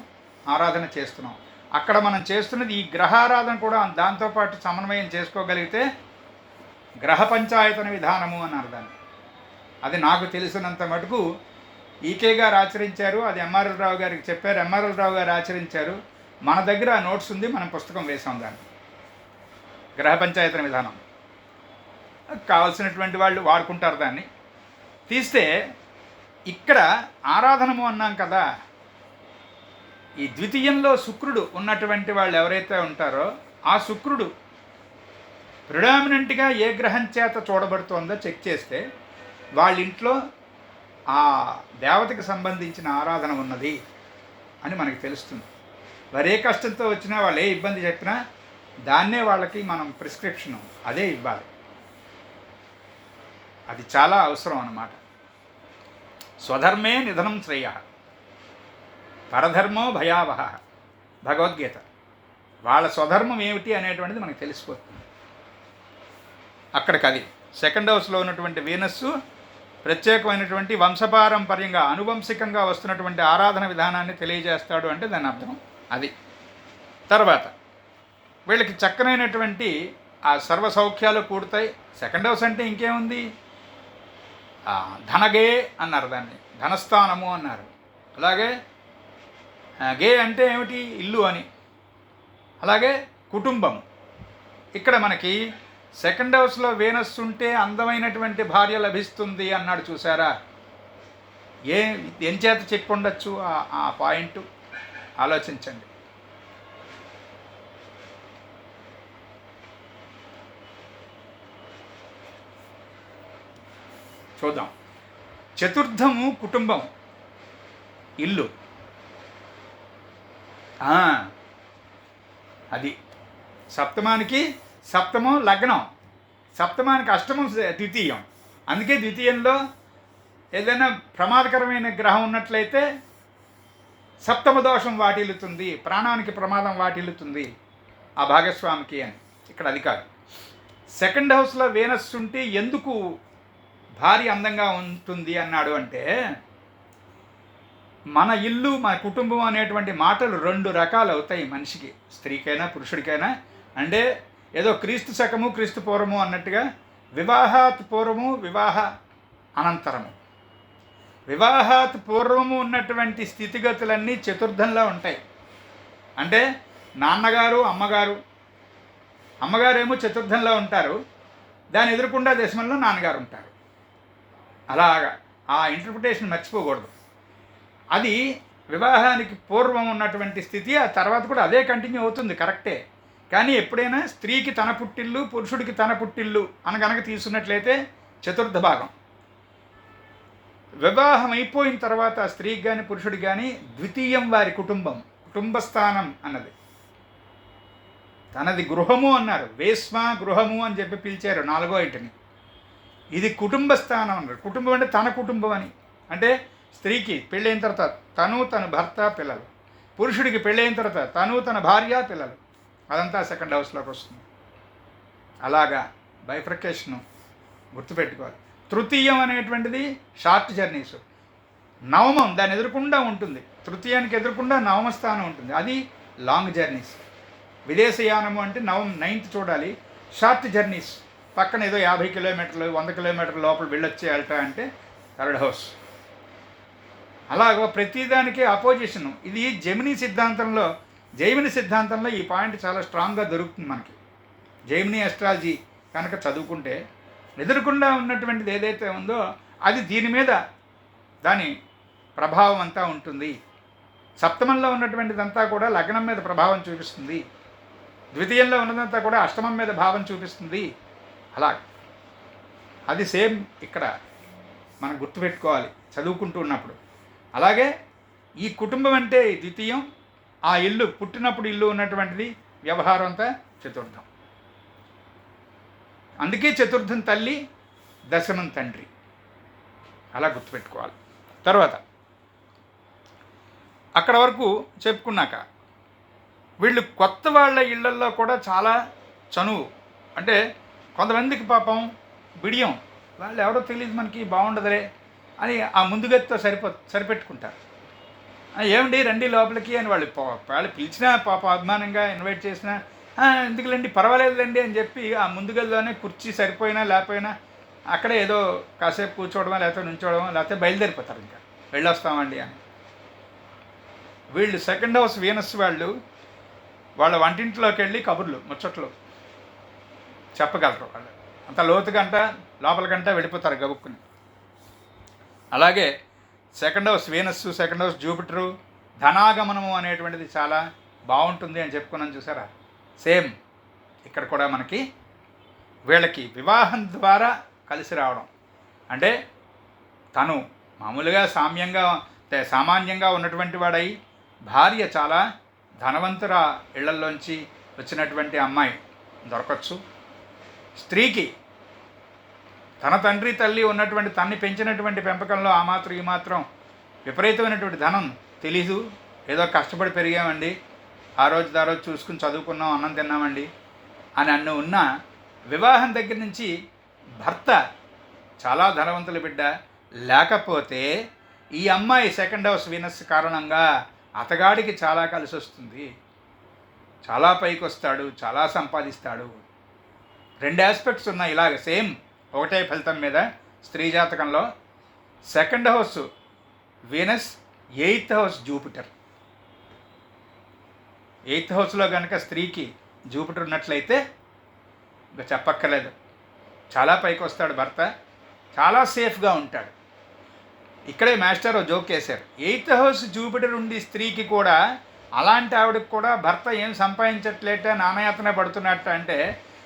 ఆరాధన చేస్తున్నాం. అక్కడ మనం చేస్తున్నది ఈ గ్రహారాధన కూడా దాంతోపాటు సమన్వయం చేసుకోగలిగితే గ్రహ పంచాయతన విధానము అన్నారు దాన్ని. అది నాకు తెలిసినంత మటుకు ఈకే గారు ఆచరించారు, అది ఎంఆర్ఎల్ రావు గారికి చెప్పారు, ఎంఆర్ఎల్ రావు గారు ఆచరించారు. మన దగ్గర ఆ నోట్స్ ఉంది, మనం పుస్తకం వేసాం దాన్ని. గ్రహ పంచాయతన విధానం కావాల్సినటువంటి వాళ్ళు వాడుకుంటారు దాన్ని. తీస్తే ఇక్కడ ఆరాధనము అన్నాం కదా, ఈ ద్వితీయంలో శుక్రుడు ఉన్నటువంటి వాళ్ళు ఎవరైతే ఉంటారో ఆ శుక్రుడు ప్రిడామినెంట్గా ఏ గ్రహం చేత చూడబడుతోందో చెక్ చేస్తే వాళ్ళ ఇంట్లో ఆ దేవతకి సంబంధించిన ఆరాధన ఉన్నది అని మనకు తెలుస్తుంది. వారు ఏ కష్టంతో వచ్చినా, వాళ్ళు ఏ ఇబ్బంది చెప్పినా దాన్నే వాళ్ళకి మనం ప్రిస్క్రిప్షను అదే ఇవ్వాలి. అది చాలా అవసరం అన్నమాట. స్వధర్మే నిధనం శ్రేయ, పరధర్మో భయావహ, భగవద్గీత. వాళ్ళ స్వధర్మం ఏమిటి అనేటువంటిది మనకు తెలిసిపోతుంది అక్కడికి. అది సెకండ్ హౌస్లో ఉన్నటువంటి వీనస్సు ప్రత్యేకమైనటువంటి వంశపారంపర్యంగా అనువంశికంగా వస్తున్నటువంటి ఆరాధన విధానాన్ని తెలియజేస్తాడు అంటే దాని అర్థం అది. తర్వాత వీళ్ళకి చక్కనైనటువంటి ఆ సర్వ సౌఖ్యాలు కూడతాయి. సెకండ్ హౌస్ అంటే ఇంకేముంది, ధనగే అన్నారు దాన్ని, ధనస్థానము అన్నారు. అలాగే గే అంటే ఏమిటి, ఇల్లు అని. అలాగే కుటుంబం. ఇక్కడ మనకి సెకండ్ హౌస్లో వీనస్ ఉంటే అందమైనటువంటి భార్య లభిస్తుంది అన్నాడు చూసారా. ఎంచేత చెప్పి ఉండొచ్చు ఆ పాయింట్ ఆలోచించండి. చూద్దాం. చతుర్థము కుటుంబం, ఇల్లు. అది సప్తమానికి సప్తమం లగ్నం, సప్తమానికి అష్టమం ద్వితీయం. అందుకే ద్వితీయంలో ఏదైనా ప్రమాదకరమైన గ్రహం ఉన్నట్లయితే సప్తమ దోషం వాటిల్లుతుంది, ప్రాణానికి ప్రమాదం వాటిల్లుతుంది ఆ భాగస్వామికి అని. ఇక్కడ అది కాదు. సెకండ్ హౌస్లో వీనస్ ఉంటే ఎందుకు భార్య అందంగా ఉంటుంది అన్నాడు అంటే, మన ఇల్లు మన కుటుంబం అనేటువంటి మాటలు 2 రకాలు అవుతాయి మనిషికి, స్త్రీకైనా పురుషుడికైనా. అంటే ఏదో క్రీస్తు శకము క్రీస్తు పూర్వము అన్నట్టుగా వివాహాత్ పూర్వము వివాహ అనంతరము. వివాహాత్ పూర్వము ఉన్నటువంటి స్థితిగతులన్నీ చతుర్థంలో ఉంటాయి. అంటే నాన్నగారు అమ్మగారేమో చతుర్థంలో ఉంటారు, దాని ఎదురుకుండా దశమంలో నాన్నగారు ఉంటారు. అలాగా ఆ ఇంటర్ప్రిటేషన్ మర్చిపోకూడదు. అది వివాహానికి పూర్వం ఉన్నటువంటి స్థితి, ఆ తర్వాత కూడా అదే కంటిన్యూ అవుతుంది, కరెక్టే. కానీ ఎప్పుడైనా స్త్రీకి తన పుట్టిల్లు పురుషుడికి తన పుట్టిల్లు అనగనక తీసుకున్నట్లయితే చతుర్థ భాగం. వివాహం అయిపోయిన తర్వాత స్త్రీకి కానీ పురుషుడికి కానీ ద్వితీయం వారి కుటుంబస్థానం అన్నది. తనది గృహము అన్నారు, వేస్మ గృహము అని చెప్పి పిలిచారు 4వ ఇంటిని. ఇది కుటుంబ స్థానం అన్నారు. కుటుంబం అంటే తన కుటుంబం అని. అంటే స్త్రీకి పెళ్ళైన తర్వాత తన భర్త పిల్లలు, పురుషుడికి పెళ్ళైన తర్వాత తన భార్య పిల్లలు, అదంతా సెకండ్ హౌస్లోకి వస్తుంది. అలాగా బైఫ్రికేషను గుర్తుపెట్టుకోవాలి. తృతీయం అనేటువంటిది షార్ట్ జర్నీస్, నవమం దాన్ని ఎదురకుండా ఉంటుంది, తృతీయానికి ఎదురకుండా నవమ స్థానం ఉంటుంది, అది లాంగ్ జర్నీస్. విదేశయానము అంటే 9th చూడాలి. షార్ట్ జర్నీస్ పక్కన ఏదో 50 కిలోమీటర్లు 100 కిలోమీటర్ల లోపల వెళ్ళొచ్చేయాలట అంటే థర్డ్ హౌస్. అలాగో ప్రతిదానికి అపోజిషను. ఇది జెమిని సిద్ధాంతంలో ఈ పాయింట్ చాలా స్ట్రాంగ్గా దొరుకుతుంది మనకి. జెమిని అస్ట్రాలజీ కనుక చదువుకుంటే ఎదురకుండా ఉన్నటువంటిది ఏదైతే ఉందో అది దీని మీద దాని ప్రభావం అంతా ఉంటుంది. సప్తమంలో ఉన్నటువంటిదంతా కూడా లగ్నం మీద ప్రభావం చూపిస్తుంది, ద్వితీయంలో ఉన్నదంతా కూడా అష్టమం మీద భావం చూపిస్తుంది. అలా అది సేమ్ ఇక్కడ మనం గుర్తుపెట్టుకోవాలి చదువుకుంటూ ఉన్నప్పుడు. అలాగే ఈ కుటుంబం అంటే ద్వితీయం, ఆ ఇల్లు పుట్టినప్పుడు ఇల్లు ఉన్నటువంటిది వ్యవహారం అంతా చతుర్థం. అందుకే చతుర్థం తల్లి, దశమం తండ్రి, అలా గుర్తుపెట్టుకోవాలి. తర్వాత అక్కడ వరకు చెప్పుకున్నాక వీళ్ళు కొత్త వాళ్ళ ఇళ్లల్లో కూడా చాలా చనువు. అంటే కొంతమందికి పాపం బిడియం, వాళ్ళు ఎవరో తెలియదు మనకి, బాగుండదులే అని ఆ ముందుగతితో సరిపెట్టుకుంటారు. ఏమండి రండి లోపలికి అని వాళ్ళు పిలిచినా పాపం అభిమానంగా ఇన్వైట్ చేసినా ఎందుకులేండి పర్వాలేదులేండి అని చెప్పి ఆ ముందుగదిలోనే కుర్చీ సరిపోయినా లేకపోయినా అక్కడే ఏదో కాసేపు కూర్చోవడమో లేకపోతే నుంచోవడమో లేకపోతే బయలుదేరిపోతారు, ఇంకా వెళ్ళొస్తామండి అని. వీళ్ళు సెకండ్ హౌస్ వీనస్ వాళ్ళు వాళ్ళ వంటింట్లోకి వెళ్ళి కబుర్లు ముచ్చట్లు చెప్పగలరు. వాళ్ళు అంత లోతుగంట లోపలికంట వెళ్ళిపోతారు గబుక్కుని. అలాగే second house Venus, second house Jupiter, ధనాగమనము అనేటువంటిది చాలా బాగుంటుంది అని చెప్పుకున్నాను చూసారా. సేమ్ ఇక్కడ కూడా మనకి వీళ్ళకి వివాహం ద్వారా కలిసి రావడం అంటే తను మామూలుగా సామాన్యంగా ఉన్నటువంటి వాడై భార్య చాలా ధనవంతుల ఇళ్లల్లోంచి వచ్చినటువంటి అమ్మాయి దొరకచ్చు. స్త్రీకి తన తండ్రి తల్లి ఉన్నటువంటి తన్ని పెంచినటువంటి పెంపకంలో ఆ మాత్రం ఈ మాత్రం విపరీతమైనటువంటి ధనం తెలీదు, ఏదో కష్టపడి పెరిగామండి, ఆ రోజు చూసుకుని చదువుకున్నాం, అన్నం తిన్నామండి అని అన్ను ఉన్న వివాహం దగ్గర నుంచి భర్త చాలా ధనవంతుల బిడ్డ లేకపోతే ఈ అమ్మాయి సెకండ్ హౌస్ వీనస్ కారణంగా అతగాడికి చాలా కలిసి వస్తుంది, చాలా పైకి వస్తాడు, చాలా సంపాదిస్తాడు. రెండు ఆస్పెక్ట్స్ ఉన్నాయి ఇలాగ సేమ్ ఒకటే ఫలితం మీద స్త్రీ జాతకంలో. Second house Venus, 8th house Jupiter. 8th హౌస్లో కనుక స్త్రీకి జూపిటర్ ఉన్నట్లయితే ఇంకా చెప్పక్కర్లేదు, చాలా పైకి వస్తాడు భర్త, చాలా సేఫ్గా ఉంటాడు. ఇక్కడే మాస్టర్ జోక్ వేశారు, 8th హౌస్ జూపిటర్ ఉండి స్త్రీకి కూడా అలాంటి ఆవిడకి కూడా భర్త ఏం సంపాదించట్లేట నానాయాతన పడుతున్నట్ట అంటే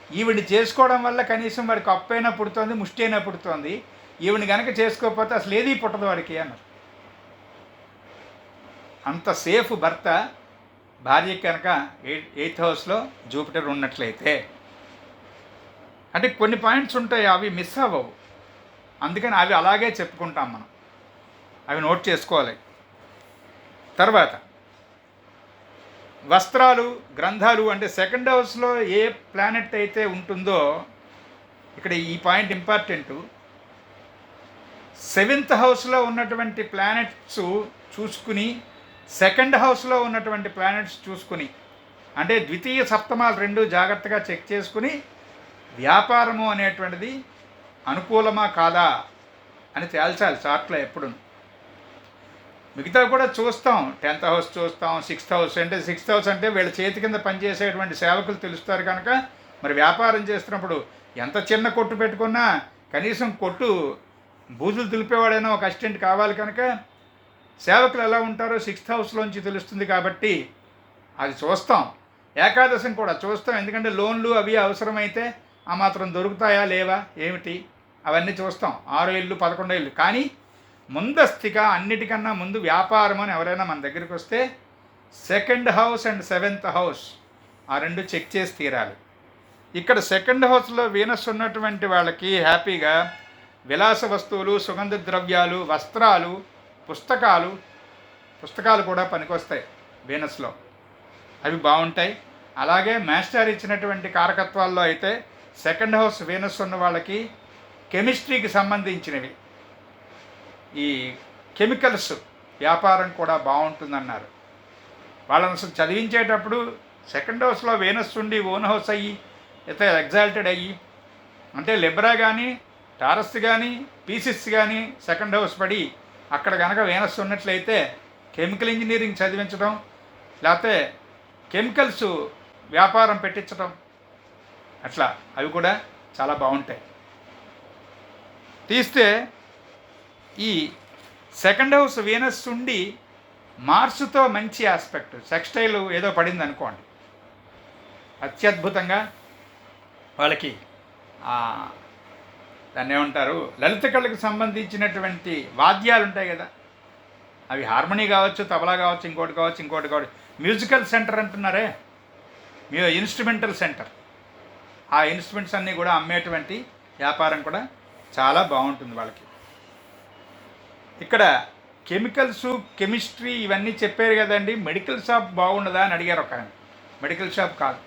ఈవిడిని చేసుకోవడం వల్ల కనీసం వాడికి అప్పైనా పుడుతోంది, ముష్టి అయినా పుడుతోంది, ఈవిని కనుక చేసుకోకపోతే అసలు ఏదీ పుట్టదు వాడికి అన్నారు. అంత సేఫ్ భర్త భార్యకి కనుక 8th హౌస్లో జూపిటర్ ఉన్నట్లయితే. అంటే కొన్ని పాయింట్స్ ఉంటాయి అవి మిస్ అవ్వవు, అందుకని అవి అలాగే చెప్పుకుంటాం మనం, అవి నోట్ చేసుకోవాలి. తర్వాత వస్త్రాలు, గ్రంథాలు అంటే సెకండ్ హౌస్లో ఏ ప్లానెట్ అయితే ఉంటుందో ఇక్కడ ఈ పాయింట్ ఇంపార్టెంటు. 7th హౌస్లో ఉన్నటువంటి ప్లానెట్స్ చూసుకుని, సెకండ్ హౌస్లో ఉన్నటువంటి ప్లానెట్స్ చూసుకుని, అంటే ద్వితీయ సప్తమాలు రెండు జాగ్రత్తగా చెక్ చేసుకుని వ్యాపారము అనేటువంటిది అనుకూలమా కాదా అని తేల్చాలి చార్ట్లో ఎప్పుడు. మిగతా కూడా చూస్తాం, 10th హౌస్ చూస్తాం, 6th హౌస్ అంటే 6th హౌస్ అంటే వీళ్ళ చేతి కింద పనిచేసేటువంటి సేవకులు తెలుస్తారు కనుక మరి వ్యాపారం చేస్తున్నప్పుడు ఎంత చిన్న కొట్టు పెట్టుకున్నా కనీసం కొట్టు బూజులు దులిపేవాడైనా ఒక అసిస్టెంట్ కావాలి కనుక సేవకులు ఎలా ఉంటారో 6th హౌస్లోంచి తెలుస్తుంది కాబట్టి అది చూస్తాం. ఏకాదశం కూడా చూస్తాం, ఎందుకంటే లోన్లు అవి అవసరమైతే ఆ మాత్రం దొరుకుతాయా లేవా ఏమిటి అవన్నీ చూస్తాం. 6 ఇళ్ళు 11 ఇళ్ళు. కానీ ముందస్తుగా అన్నిటికన్నా ముందు వ్యాపారం అని ఎవరైనా మన దగ్గరికి వస్తే second house and 7th house ఆ రెండు చెక్ చేసి తీరాలి. ఇక్కడ సెకండ్ హౌస్లో వీనస్ ఉన్నటువంటి వాళ్ళకి హ్యాపీగా విలాస వస్తువులు, సుగంధ ద్రవ్యాలు, వస్త్రాలు, పుస్తకాలు కూడా పనికొస్తాయి వీనస్లో, అవి బాగుంటాయి. అలాగే మాస్టర్ ఇచ్చినటువంటి కారకత్వాల్లో అయితే సెకండ్ హౌస్ వీనస్ ఉన్న వాళ్ళకి కెమిస్ట్రీకి సంబంధించినవి, ఈ కెమికల్స్ వ్యాపారం కూడా బాగుంటుందన్నారు. వాళ్ళని అసలు చదివించేటప్పుడు సెకండ్ హౌస్లో వీనస్ ఉండి ఓన్ హౌస్ అయ్యి అయితే ఎగ్జాల్టెడ్ అయ్యి అంటే లిబ్రా కానీ టారస్ కానీ పీసిస్ కానీ సెకండ్ హౌస్ పడి అక్కడ కనుక వీనస్ ఉన్నట్లయితే కెమికల్ ఇంజనీరింగ్ చదివించడం లేకపోతే కెమికల్స్ వ్యాపారం పెట్టించడం అట్లా అవి కూడా చాలా బాగుంటాయి. తీస్తే ఈ సెకండ్ హౌస్ వీనస్ ఉండి మార్సుతో మంచి ఆస్పెక్ట్, సెక్స్టైల్ ఏదో పడింది అనుకోండి, అత్యద్భుతంగా వాళ్ళకి దాన్ని ఏమంటారు లలిత కళకు సంబంధించినటువంటి వాద్యాలు ఉంటాయి కదా, అవి హార్మోనీ కావచ్చు, తబలా కావచ్చు, ఇంకోటి కావచ్చు, మ్యూజికల్ సెంటర్ అంటున్నారే, ఇన్స్ట్రుమెంటల్ సెంటర్, ఆ ఇన్స్ట్రుమెంట్స్ అన్నీ కూడా అమ్మేటువంటి వ్యాపారం కూడా చాలా బాగుంటుంది వాళ్ళకి. ఇక్కడ కెమికల్స్, కెమిస్ట్రీ ఇవన్నీ చెప్పారు కదండి, మెడికల్ షాప్ బాగుండదా అని అడిగారు ఒక ఆయన. మెడికల్ షాప్ కాదు,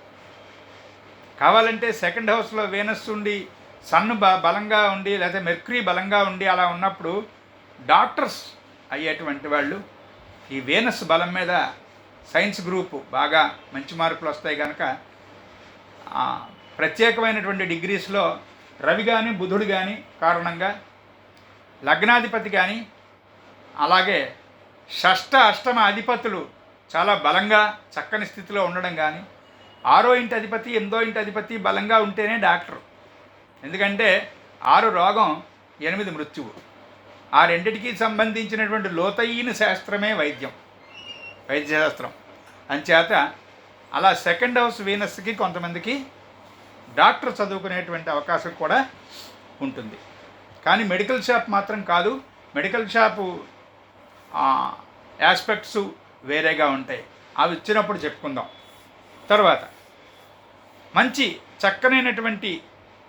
కావాలంటే సెకండ్ హౌస్లో వీనస్ ఉండి సన్ బలంగా ఉండి లేకపోతే మెర్క్యూరీ బలంగా ఉండి అలా ఉన్నప్పుడు డాక్టర్స్ అయ్యేటువంటి వాళ్ళు ఈ వీనస్ బలం మీద సైన్స్ గ్రూపు బాగా మంచి మార్కులు వస్తాయి కనుక ప్రత్యేకమైనటువంటి డిగ్రీస్లో రవి కానీ బుధుడు కానీ కారణంగా లగ్నాధిపతి కానీ అలాగే షష్ఠ అష్టమ అధిపతులు చాలా బలంగా చక్కని స్థితిలో ఉండడం కానీ 6వ ఇంటి అధిపతి 8వ ఇంటి అధిపతి బలంగా ఉంటేనే డాక్టర్. ఎందుకంటే 6 రోగం 8 మృత్యువు. ఆ రెండిటికి సంబంధించినటువంటి లోతైన శాస్త్రమే వైద్యశాస్త్రం. అంచేత అలా సెకండ్ హౌస్ వీనస్కి కొంతమందికి డాక్టర్ చదువుకునేటువంటి అవకాశం కూడా ఉంటుంది. కానీ మెడికల్ షాప్ మాత్రం కాదు. మెడికల్ షాపు ఆస్పెక్ట్స్ వేరేగా ఉంటాయి. అవి ఇచ్చినప్పుడు చెప్పుకుందాం. తర్వాత మంచి చక్కనైనటువంటి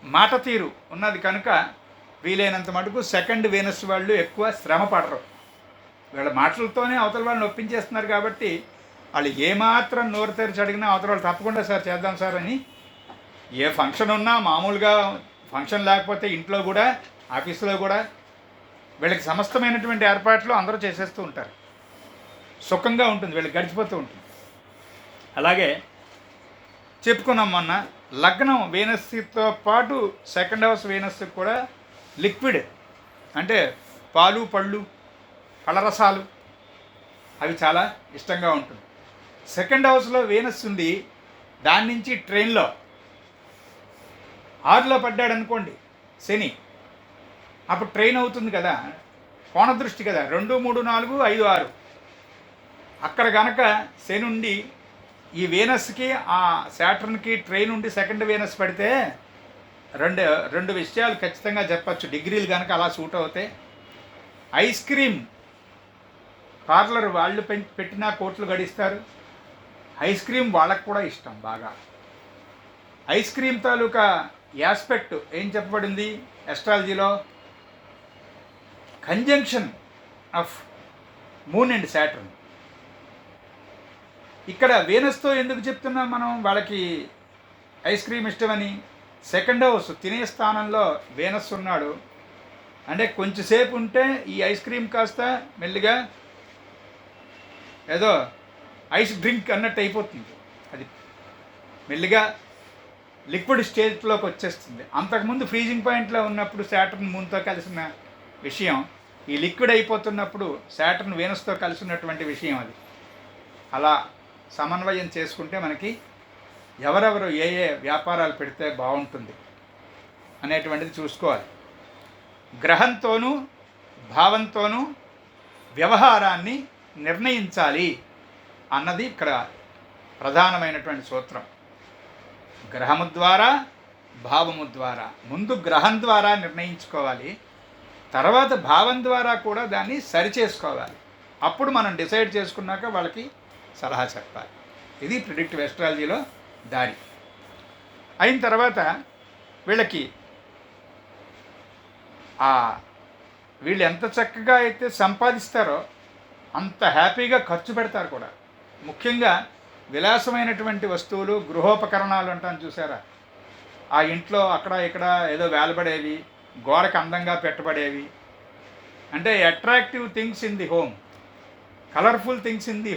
మాట తీరు ఉన్నది కనుక వీలైనంత మటుకు సెకండ్ వీనస్ వాళ్ళు ఎక్కువ శ్రమ పడరు. వీళ్ళ మాటలతోనే అవతల వాళ్ళని ఒప్పించేస్తున్నారు కాబట్టి వాళ్ళు ఏమాత్రం నోరు తెరిచి అడిగినా అవతల వాళ్ళు తప్పకుండా సార్ చేద్దాం సార్ అని, ఏ ఫంక్షన్ ఉన్నా మామూలుగా ఫంక్షన్ లేకపోతే ఇంట్లో కూడా ఆఫీసులో కూడా వీళ్ళకి సమస్తమైనటువంటి ఏర్పాట్లు అందరూ చేసేస్తూ ఉంటారు. సుఖంగా ఉంటుంది, వీళ్ళకి గడిచిపోతూ ఉంటుంది. అలాగే చెప్పుకున్నాం మొన్న లగ్నం వీనస్తో పాటు సెకండ్ హౌస్ వీనస్కి కూడా లిక్విడ్ అంటే పాలు పళ్ళు పళ్ళరసాలు అవి చాలా ఇష్టంగా ఉంటుంది. సెకండ్ హౌస్లో వీనస్ ఉంది, దాని నుంచి ట్రైన్లో 6లో పడ్డాడు అనుకోండి శని, అప్పుడు ట్రైన్ అవుతుంది కదా, కోణ దృష్టి కదా, 2, 3, 4, 5, 6 అక్కడ కనుక శని ఉండి ఈ వీనస్కి ఆ శాటర్న్కి ట్రైన్ ఉండి సెకండ్ వీనస్ పడితే రెండు విషయాలు ఖచ్చితంగా చెప్పచ్చు. డిగ్రీలు కనుక అలా సూట్ అవుతాయి. ఐస్ క్రీమ్ పార్లర్ వాళ్ళు పెట్టినా కోట్లు గడిస్తారు. ఐస్ క్రీమ్ వాళ్ళకు కూడా ఇష్టం బాగా. ఐస్ క్రీమ్ తాలూకా యాస్పెక్ట్ ఏం చెప్పబడింది ఎస్ట్రాలజీలో? Conjunction of moon and Saturn. ఇక్కడ వీనస్తో ఎందుకు చెప్తున్నాం మనం? వాళ్ళకి ఐస్ క్రీమ్ ఇష్టమని. సెకండ్ హౌస్ తినే స్థానంలో వీనస్ ఉన్నాడు అంటే కొంచెంసేపు ఉంటే ఈ ఐస్ క్రీమ్ కాస్త మెల్లిగా ఏదో ఐస్ డ్రింక్ అన్నట్టు అయిపోతుంది. అది మెల్లిగా లిక్విడ్ స్టేజ్లోకి వచ్చేస్తుంది. అంతకుముందు ఫ్రీజింగ్ పాయింట్లో ఉన్నప్పుడు శాటర్న్ మూన్తో కలిసిన విషయం, ఈ లిక్విడ్ అయిపోతున్నప్పుడు శాటర్న్ వీనస్తో కలిసినటువంటి విషయం అది. అలా సమన్వయం చేసుకుంటే మనకి ఎవరెవరు ఏ ఏ వ్యాపారాలు పెడితే బాగుంటుంది అనేటువంటిది చూసుకోవాలి. గ్రహంతోనూ భావంతోనూ వ్యవహారాన్ని నిర్ణయించాలి అన్నది ఇక్కడ ప్రధానమైనటువంటి సూత్రం. గ్రహము ద్వారా భావము ద్వారా, ముందు గ్రహం ద్వారా నిర్ణయించుకోవాలి, తర్వాత భావం ద్వారా కూడా దాన్ని సరిచేసుకోవాలి. అప్పుడు మనం డిసైడ్ చేసుకున్నాక వాళ్ళకి సలహా చెప్పాలి. ఇది ప్రిడిక్టివ్ ఎస్ట్రాలజీలో దారి. అయిన తర్వాత వీళ్ళు ఎంత చక్కగా అయితే సంపాదిస్తారో అంత హ్యాపీగా ఖర్చు పెడతారు కూడా. ముఖ్యంగా విలాసమైనటువంటి వస్తువులు, గృహోపకరణాలు అంటాను చూసారా, ఆ ఇంట్లో అక్కడ ఇక్కడ ఏదో వేలబడేవి, గోడకు అందంగా పెట్టబడేవి, అంటే attractive things in the home, colourful things in the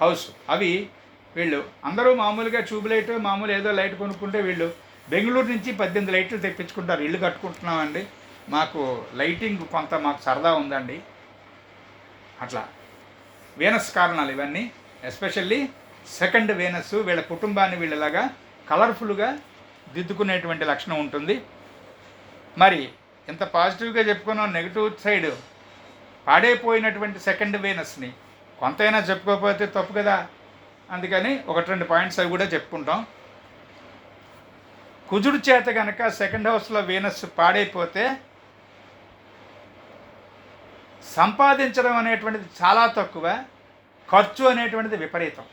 house. అవి వీళ్ళు అందరూ మామూలుగా ట్యూబ్ లైట్ మామూలు ఏదో లైట్ కొనుక్కుంటే వీళ్ళు బెంగళూరు నుంచి 18 లైట్లు తెప్పించుకుంటారు. ఇల్లు కట్టుకుంటున్నామండి, మాకు లైటింగ్ కొంత మాకు సరదా ఉందండి. అట్లా వీనస్ కారణాలు ఇవన్నీ. ఎస్పెషల్లీ సెకండ్ వీనస్ వీళ్ళ కుటుంబాన్ని వీళ్ళలాగా కలర్ఫుల్గా దిద్దుకునేటువంటి లక్షణం ఉంటుంది. మరి ఇంత పాజిటివ్గా చెప్పుకున్నాం, నెగిటివ్ సైడ్ పాడైపోయినటువంటి సెకండ్ వీనస్ని కొంతైనా చెప్పుకోకపోతే తప్పు కదా. అందుకని 1-2 పాయింట్స్ అవి కూడా చెప్పుకుంటాం. కుజుడు చేత కనుక సెకండ్ హౌస్లో వీనస్ పాడైపోతే సంపాదించడం అనేటువంటిది చాలా తక్కువ, ఖర్చు అనేటువంటిది విపరీతం.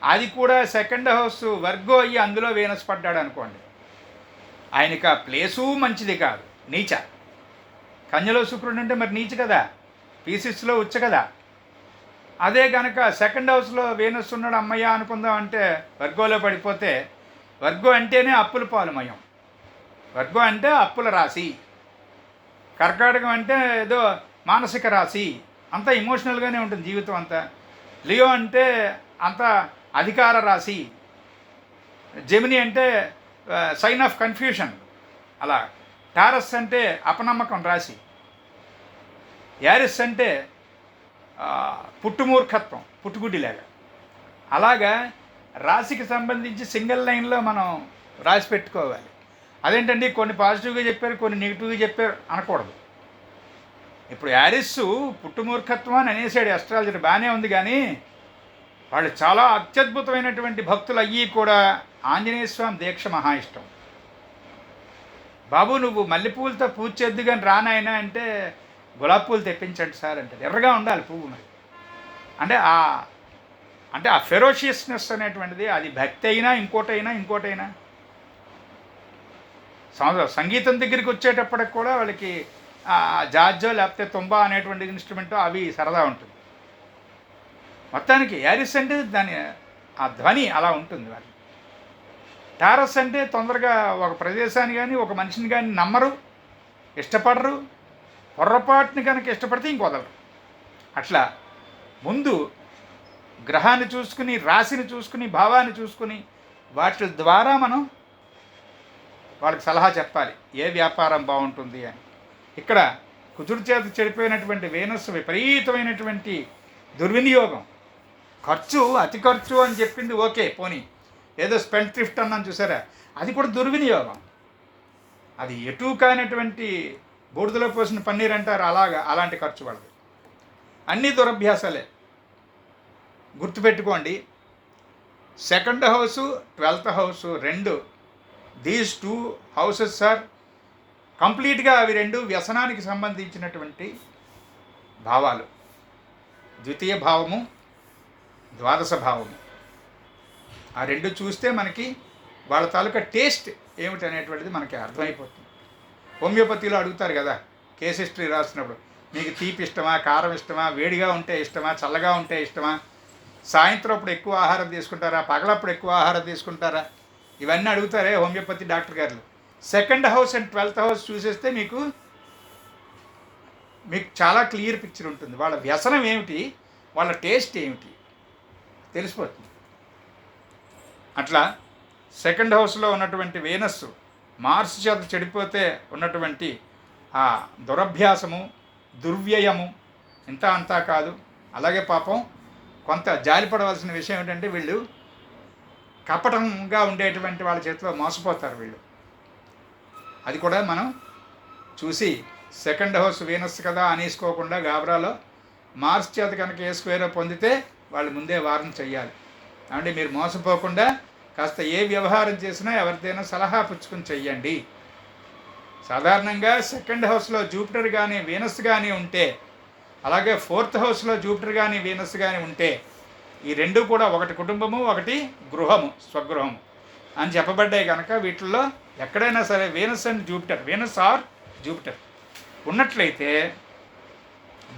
అది కూడా సెకండ్ హౌస్ వర్గో అయ్యి అందులో వీనస్ పడ్డాడు అనుకోండి, ఆయనకి ఆ ప్లేసు మంచిది కాదు, నీచ. కన్యలో శుక్రుడు అంటే మరి నీచ కదా, పీసిస్లో ఉచ్చ కదా. అదే కనుక సెకండ్ హౌస్లో వీనస్ ఉన్నాడు అమ్మయ్య అనుకుందాం అంటే వర్గోలో పడిపోతే వర్గం అంటేనే అప్పుల పాలుమయం. వర్గం అంటే అప్పుల రాశి. కర్కాటకం అంటే ఏదో మానసిక రాశి, అంతా ఇమోషనల్గానే ఉంటుంది జీవితం అంతా. లియో అంటే అంత అధికార రాశి. జెమిని అంటే సైన్ ఆఫ్ కన్ఫ్యూషన్. అలా టారస్ అంటే అపనమ్మకం రాశి. యారిస్ అంటే పుట్టుమూర్ఖత్వం, పుట్టుగుడ్డిలాగా. అలాగా రాశికి సంబంధించి సింగిల్ లైన్లో మనం రాసి పెట్టుకోవాలి. అదేంటండి కొన్ని పాజిటివ్గా చెప్పారు, కొన్ని నెగిటివ్గా చెప్పారు అనకూడదు. ఇప్పుడు యారిస్ పుట్టుమూర్ఖత్వం అని అనేసాడు అస్ట్రాలజర్, బాగానే ఉంది. కానీ వాళ్ళు చాలా అత్యద్భుతమైనటువంటి భక్తులు అయ్యి కూడా ఆంజనేయ స్వామి దీక్ష మహా ఇష్టం. బాబు నువ్వు మల్లెపూలతో పూజ చేద్దు కానీ రానాయన అంటే గులాబీ పూలు తెప్పించండి సార్ అంటే. ఎర్రగా ఉండాలి పువ్వు. మరి అంటే ఆ ఫెరోషియస్నెస్ అనేటువంటిది అది భక్తి అయినా ఇంకోటైనా సంగీతం దగ్గరికి వచ్చేటప్పటికి కూడా వాళ్ళకి జాజో లేకపోతే తుంబా అనేటువంటి ఇన్స్ట్రుమెంటో అవి సరదా ఉంటుంది. మొత్తానికి యారిస్ అంటే దాని ఆ ధ్వని అలా ఉంటుంది. వాళ్ళు టారస్ అంటే తొందరగా ఒక ప్రదేశాన్ని కానీ ఒక మనిషిని కానీ నమ్మరు, ఇష్టపడరు. పొర్రపాటుని కనుక ఇష్టపడితే ఇంకొదలరు. అట్లా ముందు గ్రహాన్ని చూసుకుని, రాశిని చూసుకుని, భావాన్ని చూసుకుని వాటి ద్వారా మనం వాళ్ళకి సలహా చెప్పాలి ఏ వ్యాపారం బాగుంటుంది అని. ఇక్కడ కుజుడి చేత చెడిపోయినటువంటి వీనస్ విపరీతమైనటువంటి దుర్వినియోగం. అతి ఖర్చు అని చెప్పింది ఓకే, పోనీ ఏదో స్పెండ్ థ్రిఫ్ట్ అన్నాను చూసారా, అది కూడా దుర్వినియోగం. అది ఎటు కానటువంటి బూడిదలో పోసిన పన్నీర్ అంటారు, అలాంటి ఖర్చు వాళ్ళది. అన్నీ దురభ్యాసాలే. గుర్తుపెట్టుకోండి, 2nd హౌసు 12th హౌసు రెండు, దీస్ 2 హౌసెస్ ఆర్ కంప్లీట్గా అవి రెండు వ్యసనానికి సంబంధించినటువంటి భావాలు. ద్వితీయ భావము, ద్వాదశ భావము, ఆ రెండు చూస్తే మనకి వాళ్ళ తాలూకా టేస్ట్ ఏమిటి అనేటువంటిది మనకి అర్థమైపోతుంది. హోమియోపతిలో అడుగుతారు కదా కేస్ హిస్టరీ రాసినప్పుడు, మీకు తీపి ఇష్టమా, కారం ఇష్టమా, వేడిగా ఉంటే ఇష్టమా, చల్లగా ఉంటే ఇష్టమా, సాయంత్రం అప్పుడు ఎక్కువ ఆహారం తీసుకుంటారా, పగలప్పుడు ఎక్కువ ఆహారం తీసుకుంటారా, ఇవన్నీ అడుగుతారే హోమియోపతి డాక్టర్ గారు. 2nd house and 12th house చూసేస్తే మీకు చాలా క్లియర్ పిక్చర్ ఉంటుంది. వాళ్ళ వ్యసనం ఏమిటి, వాళ్ళ టేస్ట్ ఏమిటి తెలిసిపోతుంది. అట్లా 2nd హౌస్లో ఉన్నటువంటి వీనస్ మార్స్ చేత చెడిపోతే ఉన్నటువంటి ఆ దురభ్యాసము, దుర్వ్యయము ఇంత అంతా కాదు. అలాగే పాపం కొంత జాలిపడవలసిన విషయం ఏంటంటే వీళ్ళు కపటంగా ఉండేటువంటి వాళ్ళ చేతిలో మోసపోతారు వీళ్ళు. అది కూడా మనం చూసి 2nd హౌస్ వీనస్ కదా అనేసుకోకుండా గాబరాలో మార్స్ చేత కనుక ఏ స్క్వేర్ పొందితే వాళ్ళు ముందే వారం చెయ్యాలి. అంటే మీరు మోసపోకుండా కాస్త ఏ వ్యవహారం చేసినా ఎవరిదైనా సలహా పుచ్చుకొని చెయ్యండి. సాధారణంగా 2nd హౌస్లో జూపిటర్ కానీ వీనస్ కానీ ఉంటే, అలాగే 4th హౌస్లో జూపిటర్ కానీ వీనస్ కానీ ఉంటే, ఈ రెండు కూడా ఒకటి కుటుంబము, ఒకటి గృహము, స్వగృహము అని చెప్పబడ్డాయి. కనుక వీటిల్లో ఎక్కడైనా సరే Venus and Jupiter, Venus or Jupiter ఉన్నట్లయితే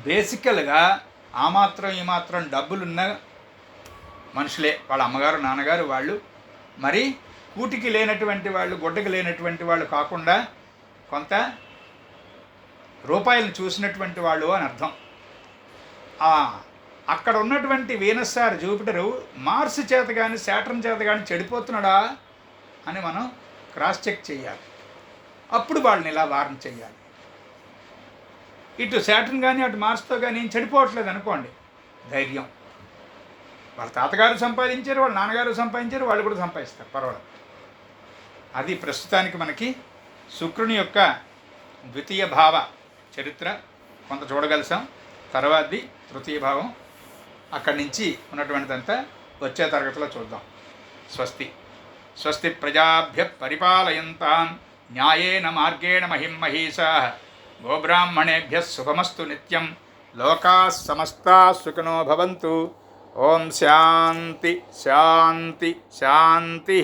బేసికల్గా ఆ మాత్రం ఈ మాత్రం డబ్బులున్న మనుషులే, వాళ్ళ అమ్మగారు నాన్నగారు వాళ్ళు మరి కూటికి లేనటువంటి వాళ్ళు, గుడ్డకి లేనటువంటి వాళ్ళు కాకుండా కొంత రూపాయలను చూసినటువంటి వాళ్ళు అని అర్థం. అక్కడ ఉన్నటువంటి వీనస్ ఆర్ జూపిటరు మార్స్ చేత కానీ శాటర్న్ చేత కానీ చెడిపోతున్నాడా అని మనం క్రాస్ చెక్ చేయాలి. అప్పుడు వాళ్ళని ఇలా వార్న్ చేయాలి. ఇటు శాటర్న్ కానీ అటు మార్స్తో కానీ ఏం చెడిపోవట్లేదు అనుకోండి, ధైర్యం. వాళ్ళ తాతగారు సంపాదించారు, వాళ్ళ నాన్నగారు సంపాదించారు, వాళ్ళు కూడా సంపాదిస్తారు, పర్వాలేదు. అది ప్రస్తుతానికి మనకి శుక్రుని యొక్క ద్వితీయ భావ చరిత్ర కొంత చూడగలిసాం. తర్వాతది తృతీయ భావం, అక్కడి నుంచి ఉన్నటువంటిదంతా వచ్చే తరగతిలో చూద్దాం. స్వస్తి స్వస్తి ప్రజాభ్య పరిపాలయంతాం న్యాయేన మార్గేణ మహిమహీషాః గోబ్రాహ్మణేభ్య శుభమస్తు నిత్యం. లోకాః సమస్తాః సుఖినో భవంతు. ఓం శాంతి శాంతి శాంతి.